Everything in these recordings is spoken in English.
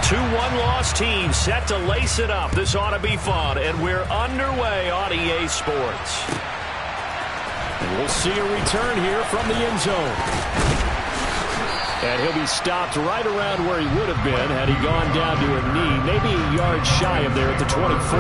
Two one-loss teams set to lace it up. This ought to be fun, and we're underway on EA Sports. And we'll see a return here from the end zone. And he'll be stopped right around where he would have been had he gone down to a knee, maybe a yard shy of there at the 24.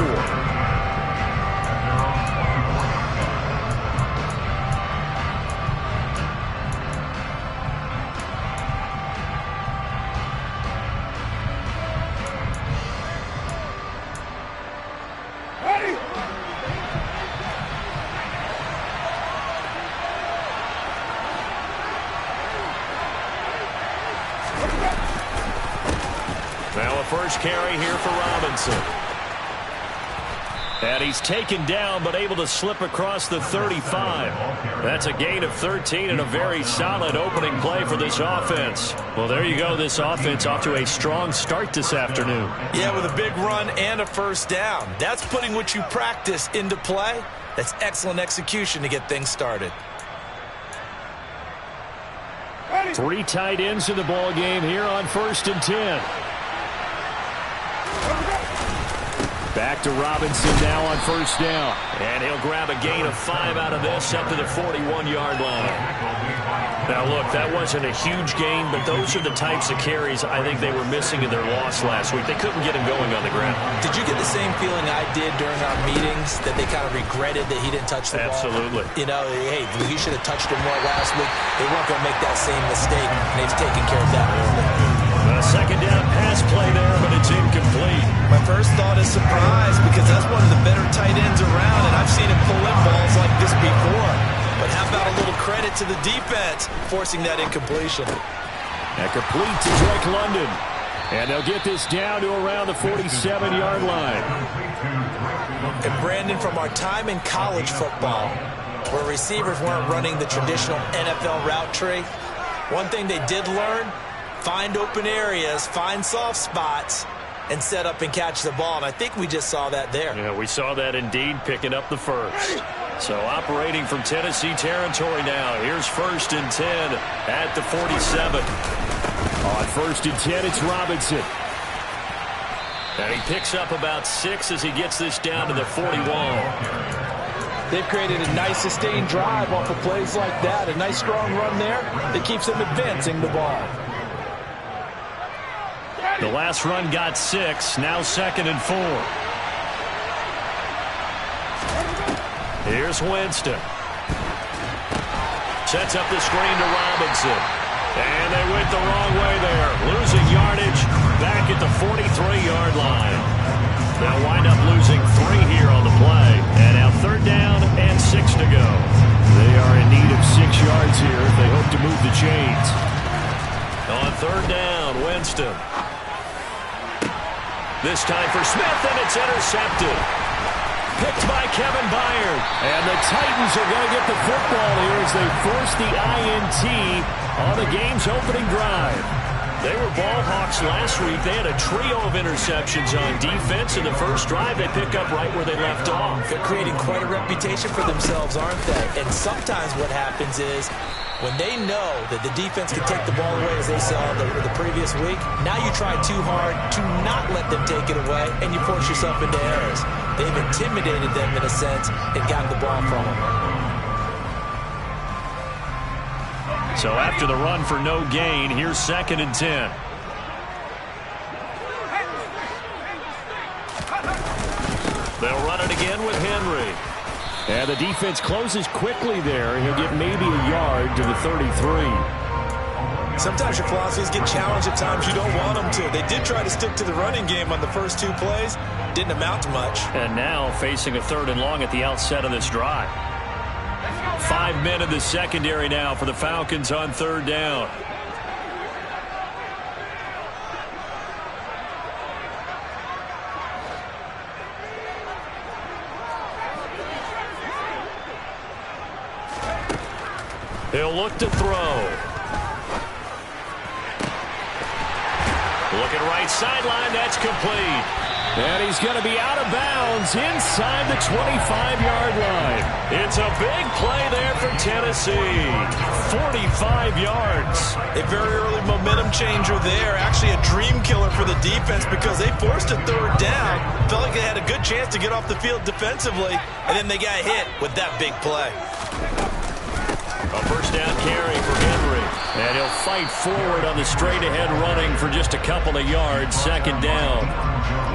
Now a first carry here for Robinson. And he's taken down but able to slip across the 35. That's a gain of 13 and a very solid opening play for this offense. Well, there you go. This offense off to a strong start this afternoon. Yeah, with a big run and a first down. That's putting what you practice into play. That's excellent execution to get things started. Three tight ends in the ball game here on 1st and 10. Back to Robinson now on 1st down. And he'll grab a gain of 5 out of this up to the 41-yard line. Now, look, that wasn't a huge gain, but those are the types of carries I think they were missing in their loss last week. They couldn't get him going on the ground. Did you get the same feeling I did during our meetings, that they kind of regretted that he didn't touch the ball? Absolutely. You know, hey, he should have touched it more last week. They weren't going to make that same mistake, and they've taken care of that early. A second down pass play there, but it's incomplete. My first thought is surprise, because that's one of the better tight ends around, and I've seen him pull in balls like this before. But how about a little credit to the defense forcing that incompletion? That complete to Drake London. And they'll get this down to around the 47-yard line. And Brandon, from our time in college football, where receivers weren't running the traditional NFL route tree, one thing they did learn: find open areas, find soft spots, and set up and catch the ball. And I think we just saw that there. Yeah, we saw that indeed, picking up the first. So operating from Tennessee territory now. Here's 1st and 10 at the 47. On 1st and 10, it's Robinson. And he picks up about 6 as he gets this down to the 41. They've created a nice sustained drive off of plays like that. A nice strong run there that keeps them advancing the ball. The last run got 6, now 2nd and 4. Here's Winston. Sets up the screen to Robinson. And they went the wrong way there. Losing yardage back at the 43-yard line. They'll wind up losing 3 here on the play. And now 3rd down and 6 to go. They are in need of 6 yards here if they hope to move the chains. On 3rd down, Winston. This time for Smith, and it's intercepted. Picked by Kevin Byard. And the Titans are going to get the football here as they force the INT on the game's opening drive. They were ball hawks last week. They had a trio of interceptions on defense. In the first drive, they pick up right where they left off. They're creating quite a reputation for themselves, aren't they? And sometimes what happens is, when they know that the defense can take the ball away, as they saw the previous week, now you try too hard to not let them take it away, and you force yourself into errors. They've intimidated them in a sense and gotten the ball from them. So after the run for no gain, here's 2nd and 10. They'll run it again with Henry. And the defense closes quickly there. He'll get maybe a yard to the 33. Sometimes your philosophies get challenged at times you don't want them to. They did try to stick to the running game on the first 2 plays. Didn't amount to much. And now facing a 3rd and long at the outset of this drive. 5 men in the secondary now for the Falcons on 3rd down. He'll look to throw. Looking right sideline, that's complete. And he's going to be out of bounds inside the 25-yard line. It's a big play there for Tennessee. 45 yards. A very early momentum changer there. Actually a dream killer for the defense because they forced a third down. Felt like they had a good chance to get off the field defensively, and then they got hit with that big play. A first down carry for Henry. And he'll fight forward on the straight-ahead running for just a couple of yards. Second down.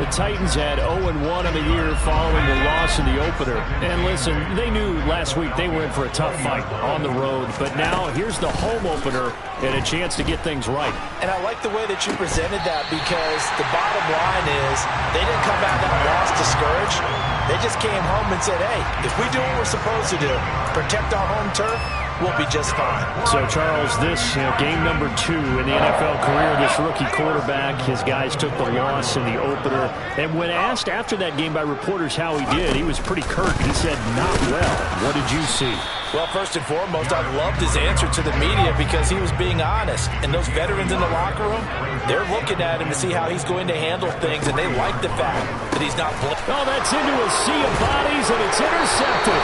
The Titans had 0-1 on the year following the loss in the opener. And listen, they knew last week they were in for a tough fight on the road. But now here's the home opener and a chance to get things right. And I like the way that you presented that because the bottom line is they didn't come out of that loss discouraged. They just came home and said, hey, if we do what we're supposed to do, protect our home turf, we'll be just fine. So, Charles, this game number 2 in the NFL career, this rookie quarterback, his guys took the loss in the opener. And when asked after that game by reporters how he did, he was pretty curt. He said, not well. What did you see? Well, first and foremost, I loved his answer to the media because he was being honest. And those veterans in the locker room, they're looking at him to see how he's going to handle things, and they like the fact that he's not... Oh, that's into a sea of bodies, and it's intercepted.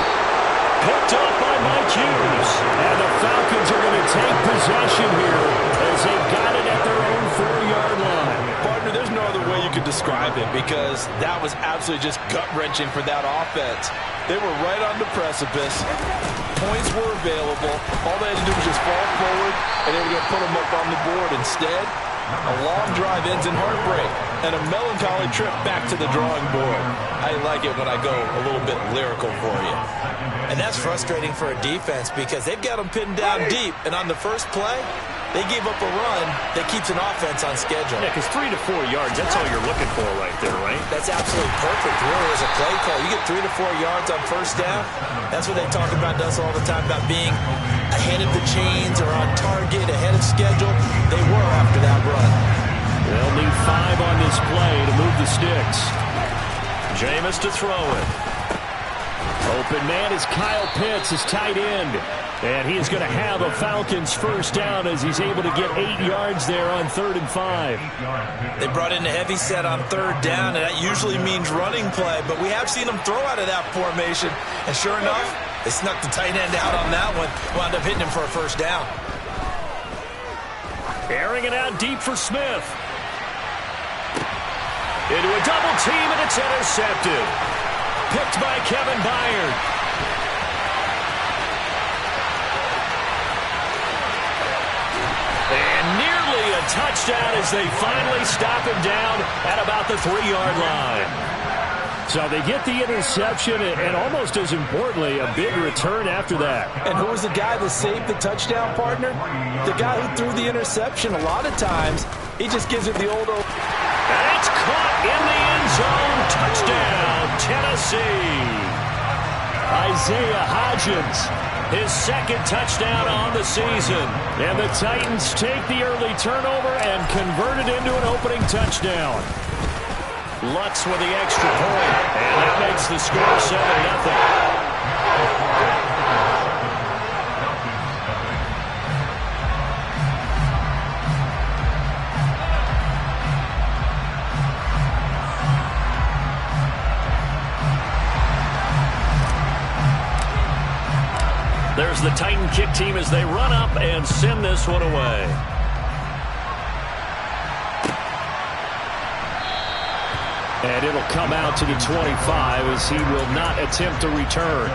Picked up by Mike Hughes. And the Falcons are going to take possession here as they've got it at their own 4-yard line. Partner, there's no other way you could describe it because that was absolutely just gut-wrenching for that offense. They were right on the precipice. Points were available. All they had to do was just fall forward, and they were going to put them up on the board. Instead, a long drive ends in heartbreak and a melancholy trip back to the drawing board. I like it when I go a little bit lyrical for you. And that's frustrating for a defense because they've got them pinned down deep, and on the first play, they gave up a run that keeps an offense on schedule. Yeah, because 3 to 4 yards, that's all you're looking for right there, right? That's absolutely perfect, really, as a play call. You get 3 to 4 yards on first down. That's what they talk about us all the time, about being ahead of the chains or on target, ahead of schedule. They were after that run. They'll need 5 on this play to move the sticks. Jameis to throw it. Open man is Kyle Pitts, his tight end. And he is going to have a Falcons first down as he's able to get 8 yards there on 3rd and 5. They brought in a heavy set on 3rd down, and that usually means running play. But we have seen them throw out of that formation. And sure enough, they snuck the tight end out on that one. Wound up hitting him for a first down. Airing it out deep for Smith. Into a double team, and it's intercepted. Picked by Kevin Byard. And nearly a touchdown as they finally stop him down at about the 3-yard line. So they get the interception, and almost as importantly, a big return after that. And who was the guy that saved the touchdown, partner? The guy who threw the interception. A lot of times, he just gives it the old... And it's caught in the end zone. Touchdown, Tennessee. Isaiah Hodgins, his 2nd touchdown on the season. And the Titans take the early turnover and convert it into an opening touchdown. Lutz with the extra point, and that makes the score 7-0. There's the Titan kick team as they run up and send this one away. And it'll come out to the 25 as he will not attempt to return.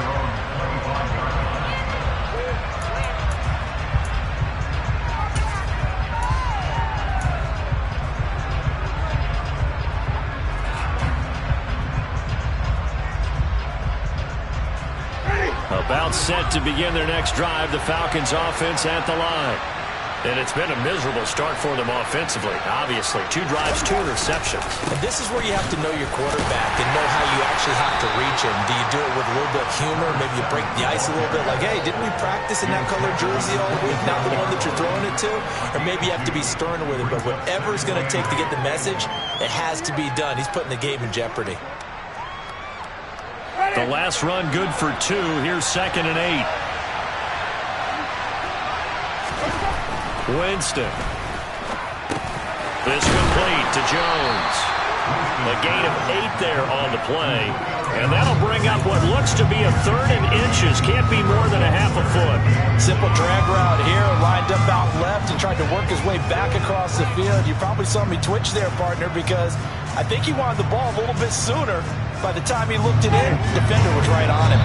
About set to begin their next drive, the Falcons offense at the line. And it's been a miserable start for them offensively. Obviously, 2 drives, 2 interceptions. And this is where you have to know your quarterback and know how you actually have to reach him. Do you do it with a little bit of humor? Maybe you break the ice a little bit like, hey, didn't we practice in that color jersey all week? Not the one that you're throwing it to? Or maybe you have to be stern with it. But whatever it's going to take to get the message, it has to be done. He's putting the game in jeopardy. The last run good for 2. Here's 2nd and 8. Winston. This complete to Jones. A gain of 8 there on the play. And that'll bring up what looks to be a 3rd and inches. Can't be more than a half a foot. Simple drag route here, lined up out left and tried to work his way back across the field. You probably saw me twitch there, partner, because I think he wanted the ball a little bit sooner. By the time he looked it in, the defender was right on him.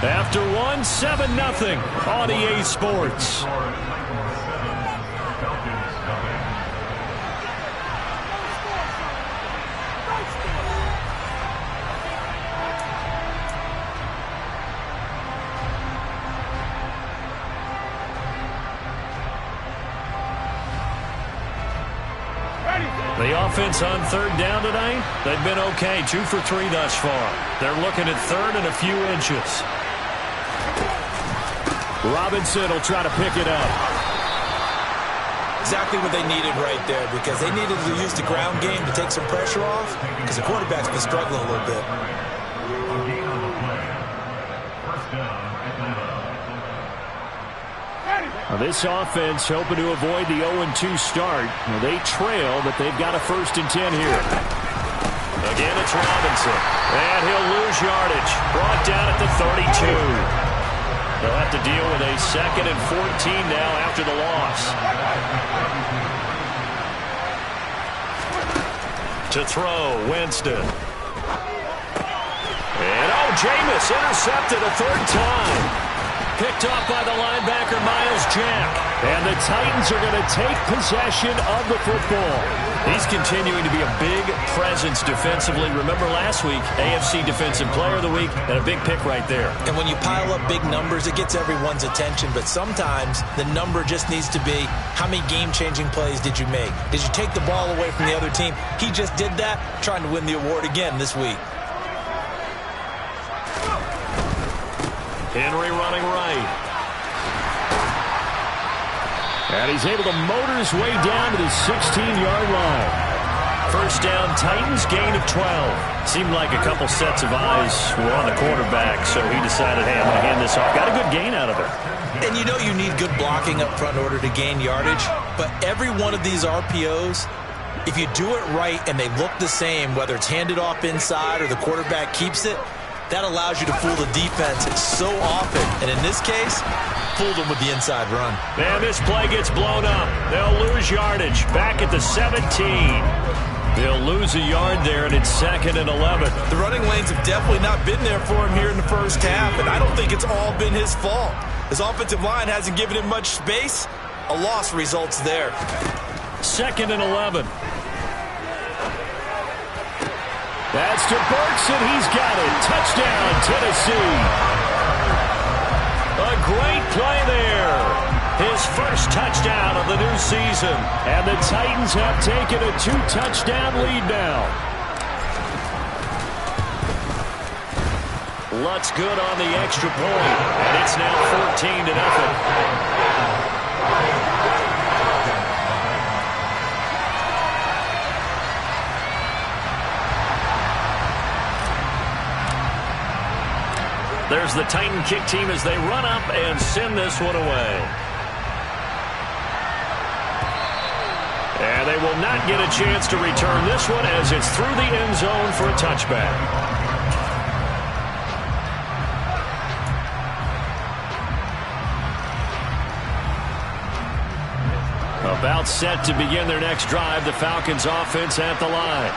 After 1, 7-0 on EA Sports. The offense on 3rd down tonight, they've been okay, 2 for 3 thus far. They're looking at 3rd and a few inches. Robinson will try to pick it up. Exactly what they needed right there, because they needed to use the ground game to take some pressure off, because the quarterback's been struggling a little bit. Now this offense hoping to avoid the 0-2 start. Now they trail, but they've got a 1st and 10 here. Again, it's Robinson. And he'll lose yardage. Brought down at the 32. They'll have to deal with a 2nd and 14 now after the loss. To throw, Winston. And, Jameis intercepted a 3rd time. Picked off by the linebacker, Miles Jack. And the Titans are going to take possession of the football. He's continuing to be a big presence defensively. Remember last week, AFC Defensive Player of the Week, and a big pick right there. And when you pile up big numbers, it gets everyone's attention. But sometimes the number just needs to be, how many game-changing plays did you make? Did you take the ball away from the other team? He just did that, trying to win the award again this week. Henry running right. And he's able to motor his way down to the 16-yard line. 1st down, Titans, gain of 12. Seemed like a couple sets of eyes were on the quarterback, so he decided, hey, I'm going to hand this off. Got a good gain out of it. And you know you need good blocking up front in order to gain yardage, but every one of these RPOs, if you do it right and they look the same, whether it's handed off inside or the quarterback keeps it, that allows you to fool the defense so often. And in this case, fooled them with the inside run. And this play gets blown up. They'll lose yardage. Back at the 17. They'll lose a yard there, and it's 2nd and 11. The running lanes have definitely not been there for him here in the 1st half, and I don't think it's all been his fault. His offensive line hasn't given him much space. A loss results there. 2nd and 11. That's to Burks, and he's got it. Touchdown, Tennessee. A great play there. His 1st touchdown of the new season. And the Titans have taken a 2-touchdown lead now. Lutz good on the extra point. And it's now 14-0. There's the Titan kick team as they run up and send this one away. And they will not get a chance to return this one as it's through the end zone for a touchback. About set to begin their next drive, the Falcons offense at the line.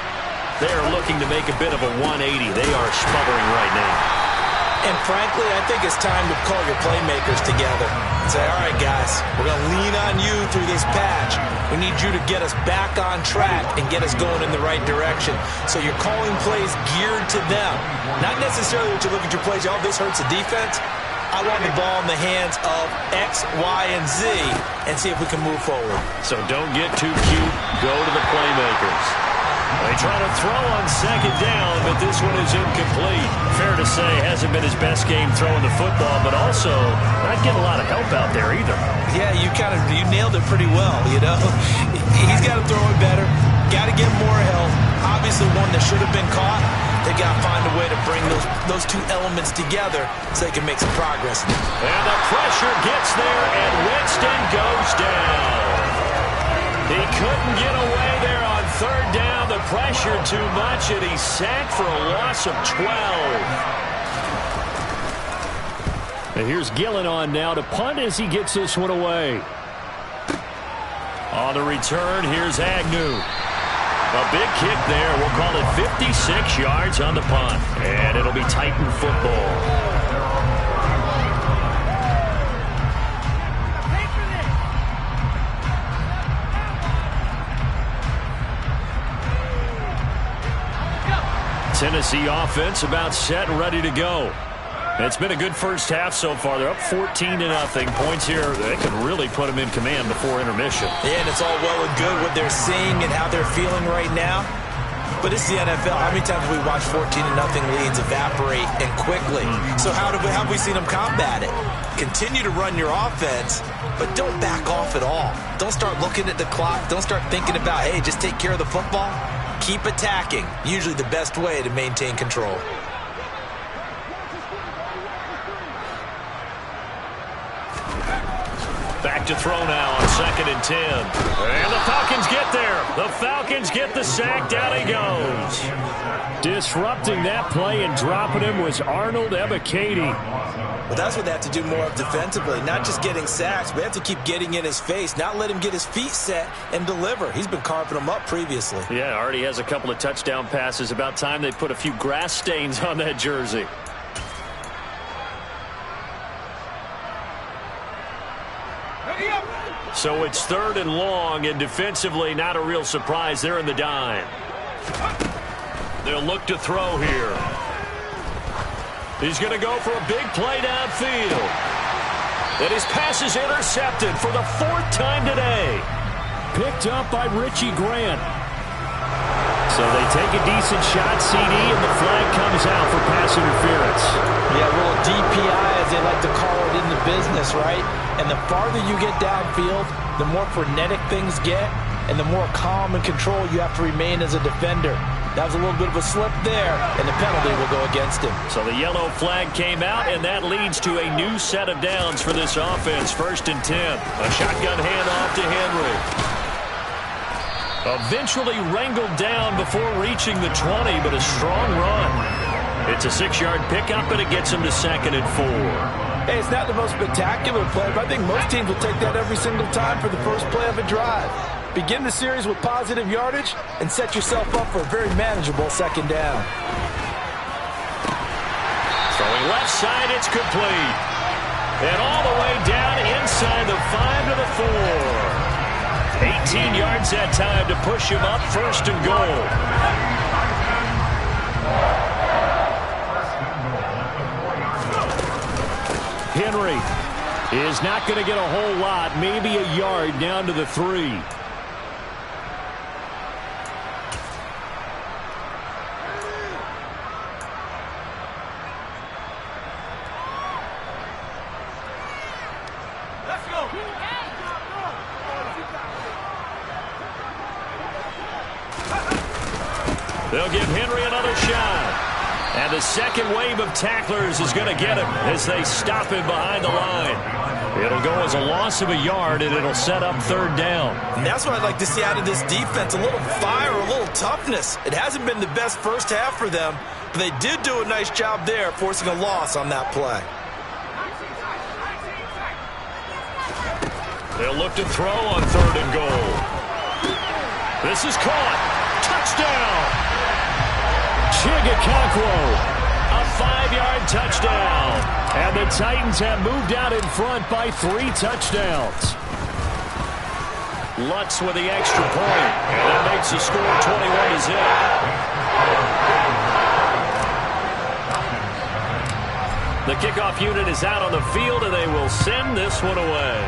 They are looking to make a bit of a 180. They are sputtering right now. And frankly, I think it's time to call your playmakers together and say, all right, guys, we're going to lean on you through this patch. We need you to get us back on track and get us going in the right direction. So you're calling plays geared to them. Not necessarily what you look at your plays, oh, this hurts the defense. I want the ball in the hands of X, Y, and Z and see if we can move forward. So don't get too cute. Go to the playmakers. They try to throw on 2nd down, but this one is incomplete. Fair to say, hasn't been his best game throwing the football, but also not getting a lot of help out there either. Yeah, you nailed it pretty well, you know. He's got to throw it better. Got to get more help. Obviously one that should have been caught. They got to find a way to bring those two elements together so they can make some progress. And the pressure gets there, and Winston goes down. He couldn't get away there on third down, the pressure too much, and he's sacked for a loss of 12. And here's Gillen on now to punt as he gets this one away. On the return, here's Agnew. A big kick there. We'll call it 56 yards on the punt. And it'll be Titan football. Tennessee offense about set and ready to go. It's been a good first half so far. They're up 14-0. Points here, they can really put them in command before intermission. Yeah, and it's all well and good what they're seeing and how they're feeling right now. But it's the NFL. How many times have we watched 14-0 leads evaporate and quickly? So how have we seen them combat it? Continue to run your offense, but don't back off at all. Don't start looking at the clock. Don't start thinking about, hey, just take care of the football. Keep attacking. Usually the best way to maintain control. Back to throw now on 2nd and 10. And the Falcons get there. The Falcons get the sack. Down he goes. Disrupting that play and dropping him was Arnold Ebiketie. Well, that's what they have to do more of defensively. Not just getting sacks, but they have to keep getting in his face. Not let him get his feet set and deliver. He's been carving them up previously. Yeah, already has a couple of touchdown passes. About time they put a few grass stains on that jersey. So it's 3rd and long, and defensively not a real surprise. They're in the dime. They'll look to throw here. He's going to go for a big play downfield. And his pass is intercepted for the 4th time today. Picked up by Richie Grant. So they take a decent shot, CD, and the flag comes out for pass interference. Yeah, a little DPI, as they like to call it in the business, right? And the farther you get downfield, the more frenetic things get, and the more calm and control you have to remain as a defender. That was a little bit of a slip there, and the penalty will go against him. So the yellow flag came out, and that leads to a new set of downs for this offense. 1st and 10. A shotgun handoff to Henry. Eventually wrangled down before reaching the 20, but a strong run. It's a 6-yard pickup, and it gets him to 2nd and 4. Hey, it's not the most spectacular play, but I think most teams will take that every single time for the first play of a drive. Begin the series with positive yardage and set yourself up for a very manageable 2nd down. Throwing left side, it's complete. And all the way down inside the 5 to the 4. 18 yards that time to push him up 1st and goal. Henry is not going to get a whole lot, maybe a yard down to the 3. Let's go. They'll give Henry another shot. And the second wave of tacklers is going to get him as they stop him behind the line. It'll go as a loss of a yard, and it'll set up 3rd down. And that's what I'd like to see out of this defense, a little fire, a little toughness. It hasn't been the best first half for them, but they did do a nice job there, forcing a loss on that play. They'll look to throw on 3rd and goal. This is caught. Touchdown. Chigakonkwo, a 5-yard touchdown. And the Titans have moved out in front by 3 touchdowns. Lutz with the extra point. And that makes the score 21-0. The kickoff unit is out on the field, and they will send this one away.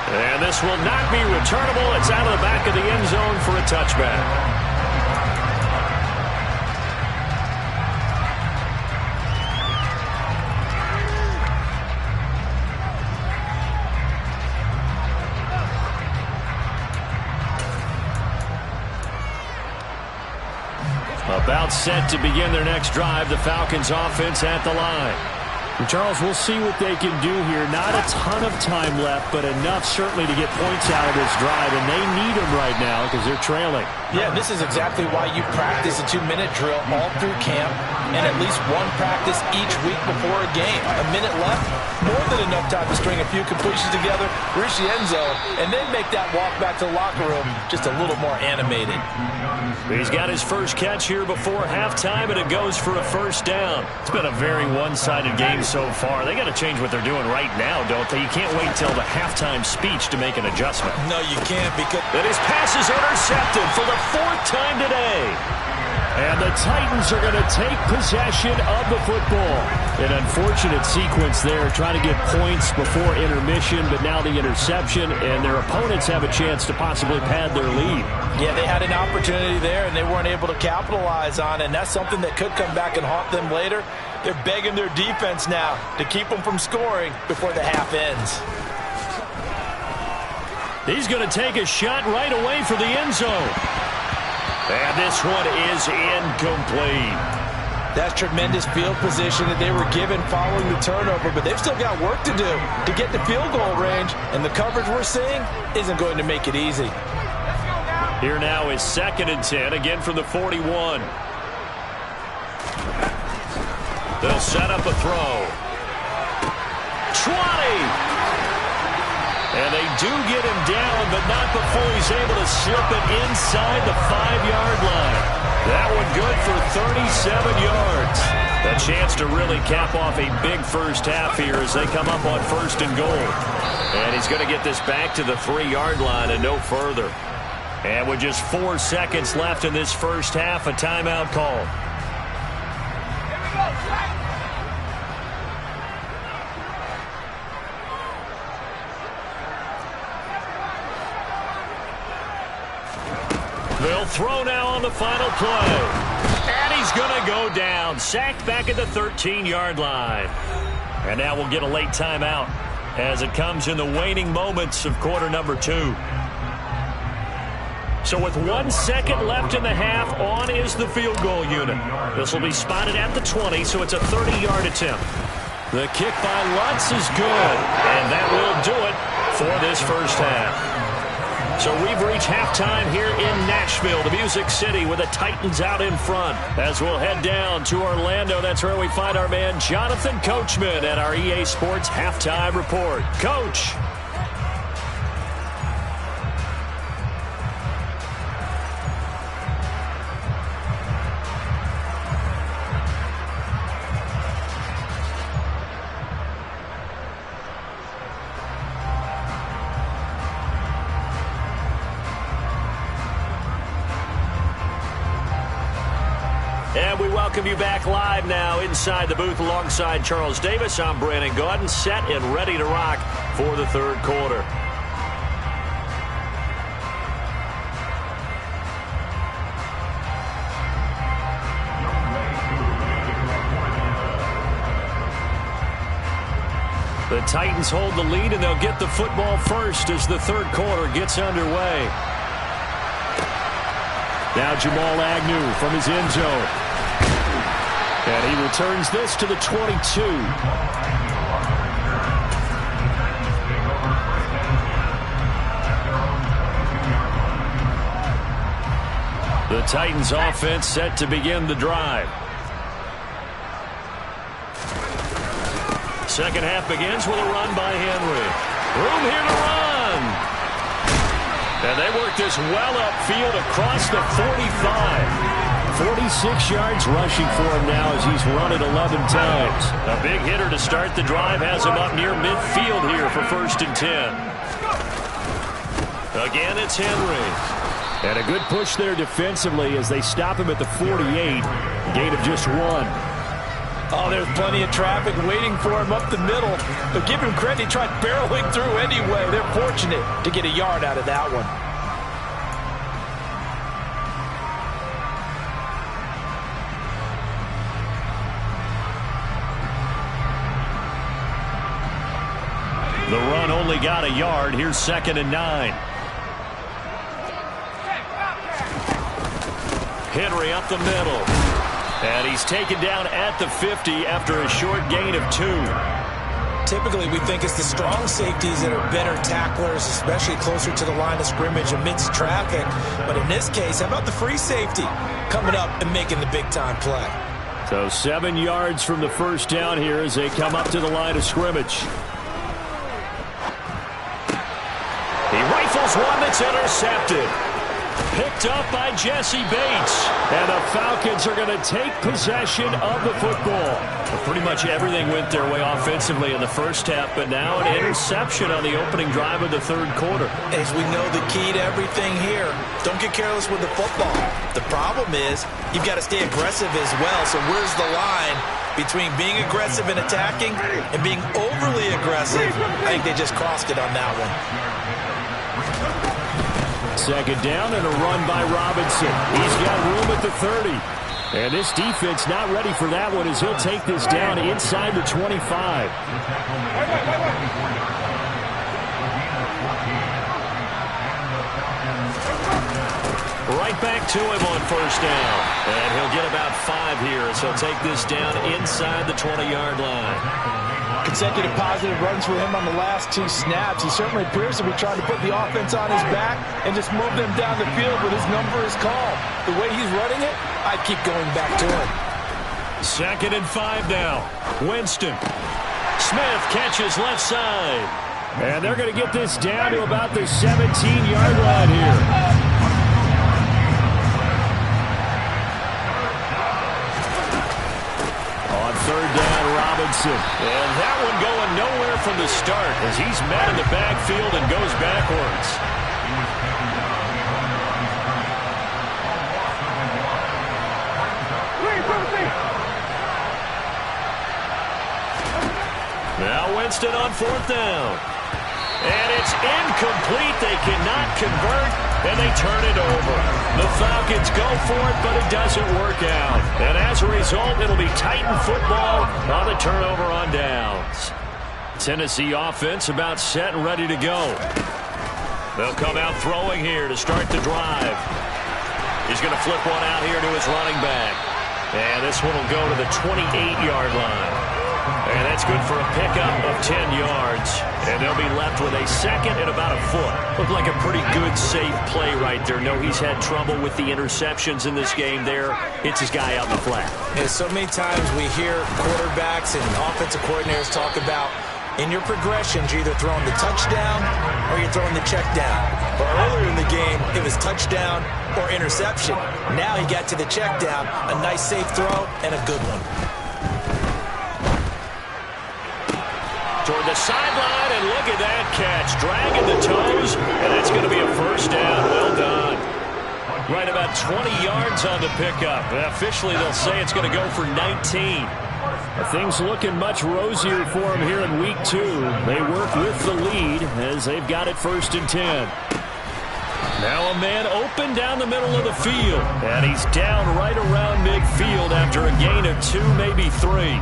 And this will not be returnable. It's out of the back of the end zone for a touchback. About set to begin their next drive, the Falcons offense at the line. Charles, we'll see what they can do here. Not a ton of time left, but enough certainly to get points out of this drive, and they need them right now because they're trailing. Yeah, this is exactly why you practice a 2-minute drill all through camp and at least one practice each week before a game. A minute left, more than enough time to string a few completions together, reach the end zone, and then make that walk back to the locker room just a little more animated. He's got his first catch here before halftime, and it goes for a first down. It's been a very one-sided game so far. They got to change what they're doing right now, don't they? You can't wait till the halftime speech to make an adjustment. No, you can't, because that his pass is intercepted for the 4th time today. And the Titans are going to take possession of the football. An unfortunate sequence there, trying to get points before intermission, but now the interception, and their opponents have a chance to possibly pad their lead. Yeah, they had an opportunity there, and they weren't able to capitalize on it, and that's something that could come back and haunt them later. They're begging their defense now to keep them from scoring before the half ends. He's going to take a shot right away for the end zone. And this one is incomplete. That's tremendous field position that they were given following the turnover, but they've still got work to do to get the field goal range, and the coverage we're seeing isn't going to make it easy. Here now is 2nd and 10, again from the 41. They'll set up a throw. 20! And they do get him down, but not before he's able to slip it inside the 5-yard line. That one good for 37 yards. A chance to really cap off a big first half here as they come up on 1st and goal. And he's going to get this back to the 3-yard line and no further. And with just 4 seconds left in this first half, a timeout call. They'll throw now on the final play. And he's going to go down. Sacked back at the 13-yard line. And now we'll get a late timeout as it comes in the waning moments of quarter number 2. So with 1 second left in the half, on is the field goal unit. This will be spotted at the 20, so it's a 30-yard attempt. The kick by Lutz is good. And that will do it for this first half. So we've reached halftime here in Nashville, the Music City, with the Titans out in front. As we'll head down to Orlando, that's where we find our man Jonathan Coachman at our EA Sports Halftime Report. Coach. And we welcome you back live now inside the booth alongside Charles Davis. I'm Brandon Gaudin, set and ready to rock for the 3rd quarter. The Titans hold the lead, and they'll get the football first as the 3rd quarter gets underway. Now Jamal Agnew from his end zone. And he returns this to the 22. The Titans offense set to begin the drive. Second half begins with a run by Henry. Room here to run. And they work this well upfield across the 45. 46 yards rushing for him now as he's run it 11 times. A big hitter to start the drive has him up near midfield here for 1st and 10. Again, it's Henry. And a good push there defensively as they stop him at the 48. Gain of just 1. Oh, there's plenty of traffic waiting for him up the middle. But give him credit, he tried barreling through anyway. They're fortunate to get a yard out of that one. The run only got a yard. Here's 2nd and 9. Henry up the middle. And he's taken down at the 50 after a short gain of 2. Typically, we think it's the strong safeties that are better tacklers, especially closer to the line of scrimmage amidst traffic. But in this case, how about the free safety coming up and making the big-time play? So 7 yards from the first down here as they come up to the line of scrimmage. He rifles one that's intercepted. Picked up by Jesse Bates. And the Falcons are going to take possession of the football. Well, pretty much everything went their way offensively in the first half, but now an interception on the opening drive of the third quarter. As we know, the key to everything here, don't get careless with the football. The problem is you've got to stay aggressive as well. So where's the line between being aggressive and attacking and being overly aggressive? I think they just crossed it on that one. Second down and a run by Robinson. He's got room at the 30. And this defense not ready for that one as he'll take this down inside the 25. Right back to him on first down. And he'll get about 5 here as he'll take this down inside the 20-yard line. Consecutive positive runs for him on the last 2 snaps. He certainly appears to be trying to put the offense on his back and just move them down the field, but his number is called. The way he's running it, I'd keep going back to him. 2nd and 5 now. Winston. Smith catches left side. And they're going to get this down to about the 17-yard line here. On third down, Robinson. And that one going nowhere from the start as he's met in the backfield and goes backwards. Now Winston on 4th down. And it's incomplete. They cannot convert, and they turn it over. The Falcons go for it, but it doesn't work out. And as a result, it'll be Titan football on the turnover on downs. Tennessee offense about set and ready to go. They'll come out throwing here to start the drive. He's going to flip one out here to his running back. And this one will go to the 28-yard line. And that's good for a pickup of 10 yards. And they'll be left with a 2nd and about a foot. Looked like a pretty good, safe play right there. No, he's had trouble with the interceptions in this game there. Hits his guy out in the flat. Yeah, so many times we hear quarterbacks and offensive coordinators talk about in your progressions, you're either throwing the touchdown or you're throwing the check down. But earlier in the game, it was touchdown or interception. Now he got to the check down, a nice safe throw, and a good one. Toward the sideline, and look at that catch. Dragging the toes, and that's going to be a first down. Well done. Right about 20 yards on the pickup. Officially, they'll say it's going to go for 19. Things looking much rosier for them here in week 2. They work with the lead as they've got it 1st and 10. Now a man open down the middle of the field. And he's down right around midfield after a gain of 2, maybe 3.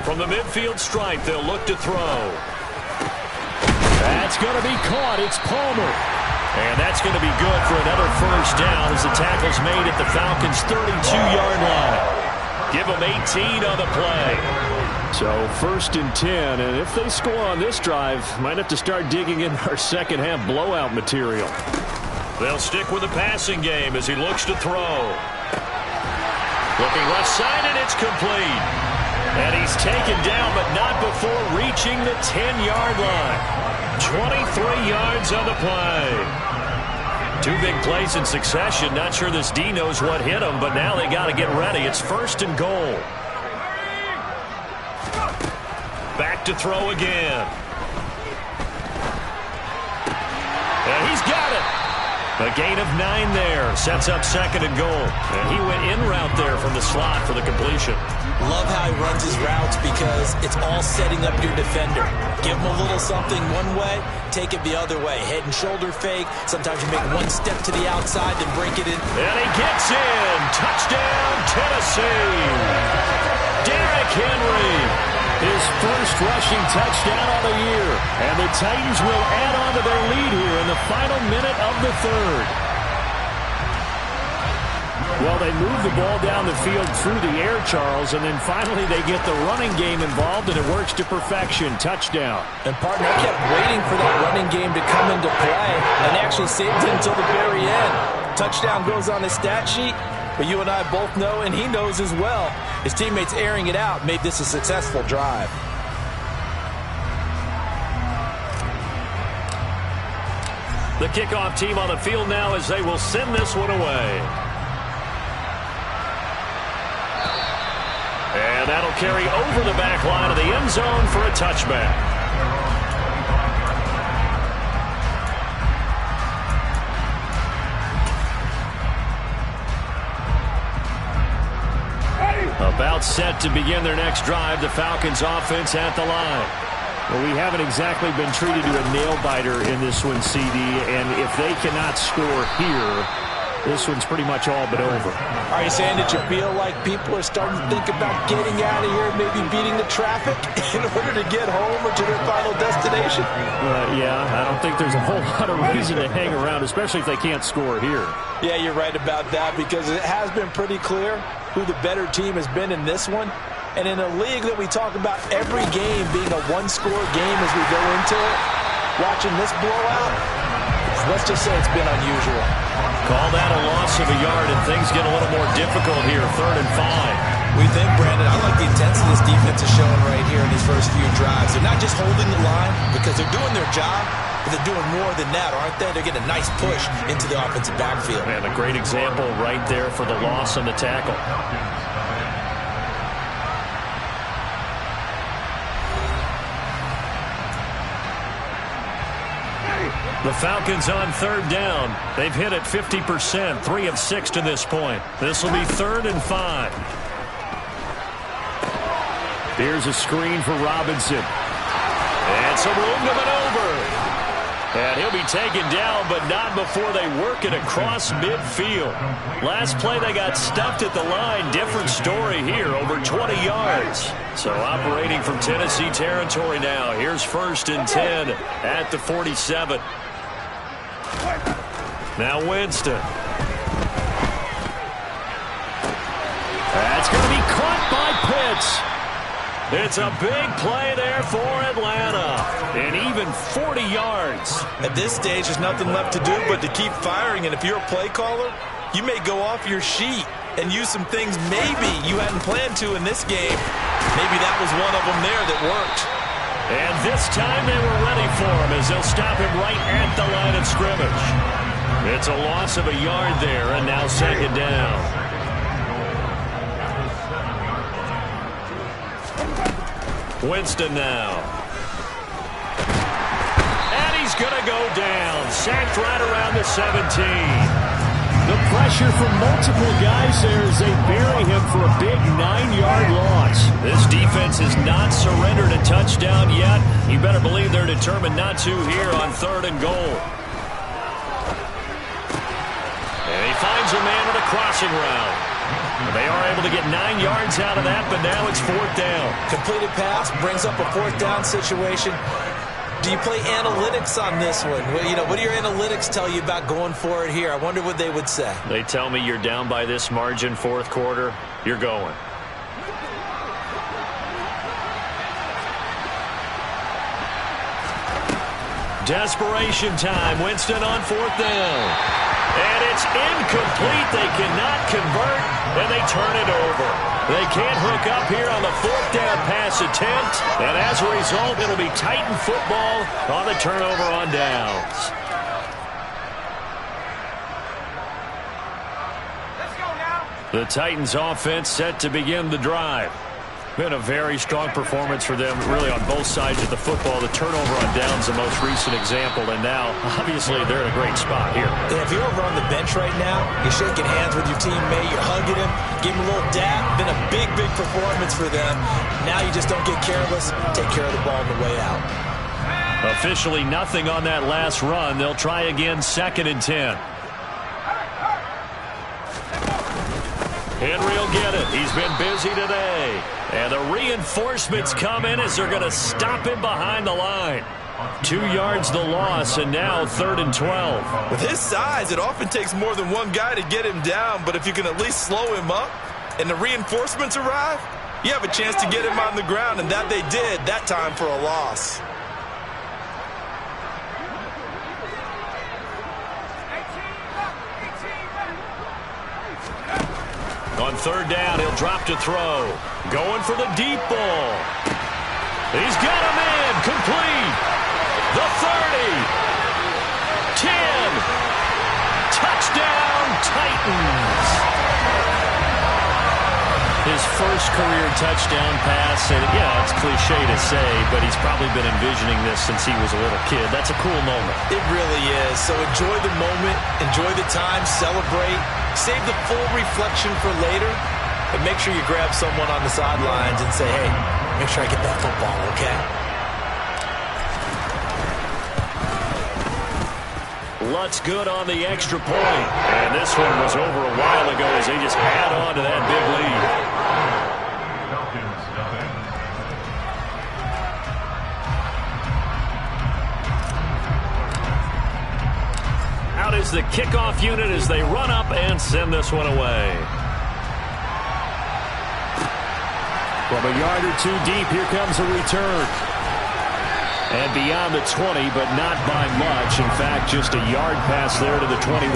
From the midfield stripe, they'll look to throw. That's going to be caught. It's Palmer. And that's going to be good for another first down as the tackle's made at the Falcons' 32-yard line. Give them 18 on the play. So 1st and 10, and if they score on this drive, might have to start digging in our second-half blowout material. They'll stick with the passing game as he looks to throw. Looking left side, and it's complete. And he's taken down, but not before reaching the 10-yard line. 23 yards on the play. 2 big plays in succession. Not sure this D knows what hit him, but now they got to get ready. It's 1st and goal. Back to throw again. And he's got it. A gain of 9 there. Sets up 2nd and goal. And he went in route there from the slot for the completion. Love how he runs his routes because it's all setting up your defender. Give him a little something one way, take it the other way. Head and shoulder fake. Sometimes you make one step to the outside, then break it in. And he gets in. Touchdown, Tennessee. Derrick Henry. His first rushing touchdown on the year. And the Titans will add on to their lead here in the final minute of the third. Well, they move the ball down the field through the air, Charles, and then finally they get the running game involved, and it works to perfection. Touchdown. And, partner, I kept waiting for that running game to come into play and actually saved it until the very end. Touchdown goes on his stat sheet, but you and I both know, and he knows as well, his teammates airing it out made this a successful drive. The kickoff team on the field now as they will send this one away. And that'll carry over the back line of the end zone for a touchback. About set to begin their next drive, the Falcons offense at the line. Well, we haven't exactly been treated to a nail-biter in this one, CD, and if they cannot score here, this one's pretty much all but over. Are you saying that you feel like people are starting to think about getting out of here, maybe beating the traffic in order to get home or to their final destination? Yeah, I don't think there's a whole lot of reason to hang around, especially if they can't score here. Yeah, you're right about that, because it has been pretty clear who the better team has been in this one. And in a league that we talk about every game being a one-score game as we go into it, watching this blowout, let's just say it's been unusual. Call that a loss of a yard, and things get a little more difficult here, 3rd and 5. We think, Brandon, I like the intensity this defense is showing right here in these first few drives. They're not just holding the line because they're doing their job, but they're doing more than that, aren't they? They're getting a nice push into the offensive backfield. And a great example right there for the loss on the tackle. The Falcons on 3rd down. They've hit it 50%, 3 of 6 to this point. This will be 3rd and 5. Here's a screen for Robinson. And some room to maneuver. And he'll be taken down, but not before they work it across midfield. Last play they got stuffed at the line. Different story here, over 20 yards. So operating from Tennessee territory now. Here's 1st and 10 at the 47. Now Winston. That's going to be caught by Pitts. It's a big play there for Atlanta. And even 40 yards. At this stage, there's nothing left to do but to keep firing. And if you're a play caller, you may go off your sheet and use some things maybe you hadn't planned to in this game. Maybe that was one of them there that worked. And this time they were ready for him as they'll stop him right at the line of scrimmage. It's a loss of a yard there, and now 2nd down. Winston now. And he's going to go down. Sacked right around the 17. The pressure from multiple guys there as they bury him for a big 9-yard loss. This defense has not surrendered a touchdown yet. You better believe they're determined not to here on 3rd and goal. And he finds a man on a crossing route. They are able to get 9 yards out of that, but now it's 4th down. Completed pass brings up a 4th down situation. Do you play analytics on this one? Well, you know, what do your analytics tell you about going for it here? I wonder what they would say. They tell me you're down by this margin 4th quarter, you're going. Desperation time. Winston on 4th down. And it's incomplete. They cannot convert, and they turn it over. They can't hook up here on the 4th down pass attempt, and as a result, it'll be Titan football on the turnover on downs. Let's go now. The Titans offense set to begin the drive. Been a very strong performance for them, really, on both sides of the football. The turnover on downs, the most recent example, and now, obviously, they're in a great spot here. Yeah, if you're over on the bench right now, you're shaking hands with your teammate, you're hugging him, give him a little dap. Been a big, big performance for them. Now you just don't get careless. Take care of the ball on the way out. Officially nothing on that last run. They'll try again, 2nd and 10. Henry will get it. He's been busy today. And the reinforcements come in as they're going to stop him behind the line. 2 yards the loss, and now 3rd and 12. With his size, it often takes more than one guy to get him down, but if you can at least slow him up and the reinforcements arrive, you have a chance to get him on the ground, and that they did that time for a loss. On 3rd down, he'll drop to throw. Going for the deep ball. He's got him in. Complete. The 30. 10. Touchdown, Titans. His first career touchdown pass, and yeah, it's cliche to say, but he's probably been envisioning this since he was a little kid. That's a cool moment. It really is. So enjoy the moment, enjoy the time, celebrate, save the full reflection for later, and make sure you grab someone on the sidelines and say, hey, make sure I get that football, okay? Lutz good on the extra point. And this one was over a while ago as they just add on to that big lead. Out is the kickoff unit as they run up and send this one away. From a yard or 2 deep, here comes a return. And beyond the 20, but not by much. In fact, just a yard pass there to the 21.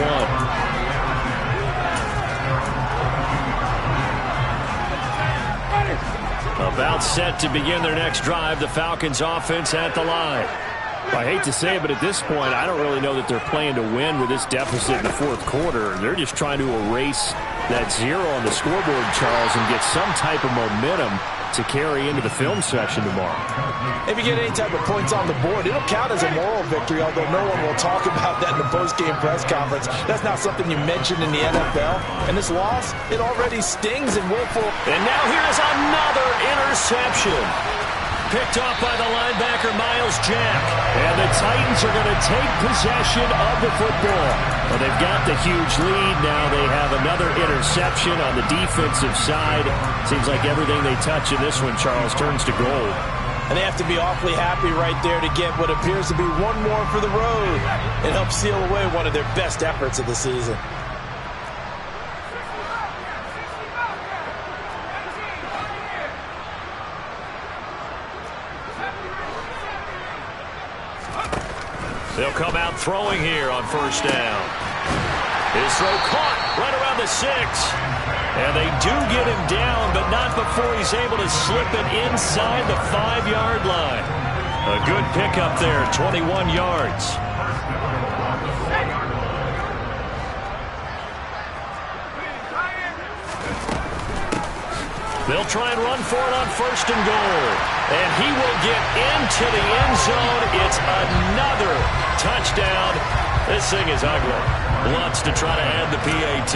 About set to begin their next drive, the Falcons offense at the line. I hate to say it, but at this point, I don't really know that they're playing to win with this deficit in the 4th quarter. They're just trying to erase that 0 on the scoreboard, Charles, and get some type of momentum to carry into the film session tomorrow. If you get any type of points on the board, it'll count as a moral victory, although no one will talk about that in the post-game press conference. That's not something you mentioned in the NFL. And this loss, it already stings and willful. And now here's another interception. Picked off by the linebacker, Miles Jack. And the Titans are going to take possession of the football. Well, they've got the huge lead. Now they have another interception on the defensive side. Seems like everything they touch in this one, Charles, turns to gold. And they have to be awfully happy right there to get what appears to be one more for the road and help seal away one of their best efforts of the season. They'll come out throwing here on 1st down. His throw caught right around the 6. And they do get him down, but not before he's able to slip it inside the 5-yard line. A good pickup there, 21 yards. They'll try and run for it on 1st and goal. And he will get into the end zone. It's another touchdown. This thing is ugly. Lutz to try to add the PAT.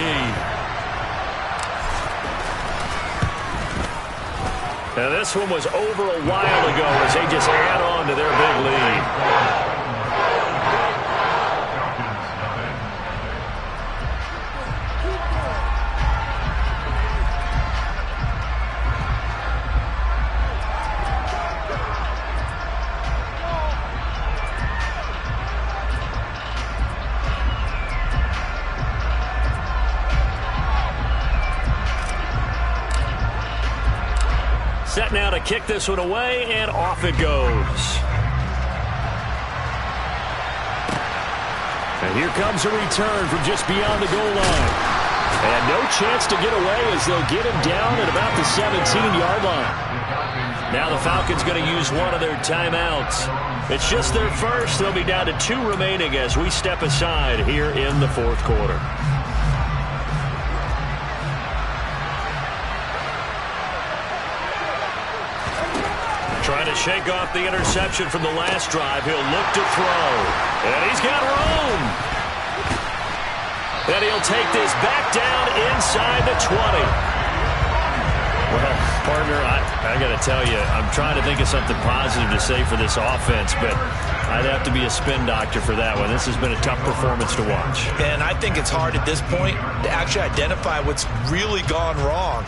Now this one was over a while ago as they just add on to their big lead. Set now to kick this one away, and off it goes. And here comes a return from just beyond the goal line. And no chance to get away as they'll get him down at about the 17-yard line. Now the Falcons going to use one of their timeouts. It's just their first. They'll be down to 2 remaining as we step aside here in the 4th quarter. Trying to shake off the interception from the last drive. He'll look to throw. And he's got room. And he'll take this back down inside the 20. Well, partner, I got to tell you, I'm trying to think of something positive to say for this offense, but I'd have to be a spin doctor for that one. This has been a tough performance to watch. And I think it's hard at this point to actually identify what's really gone wrong.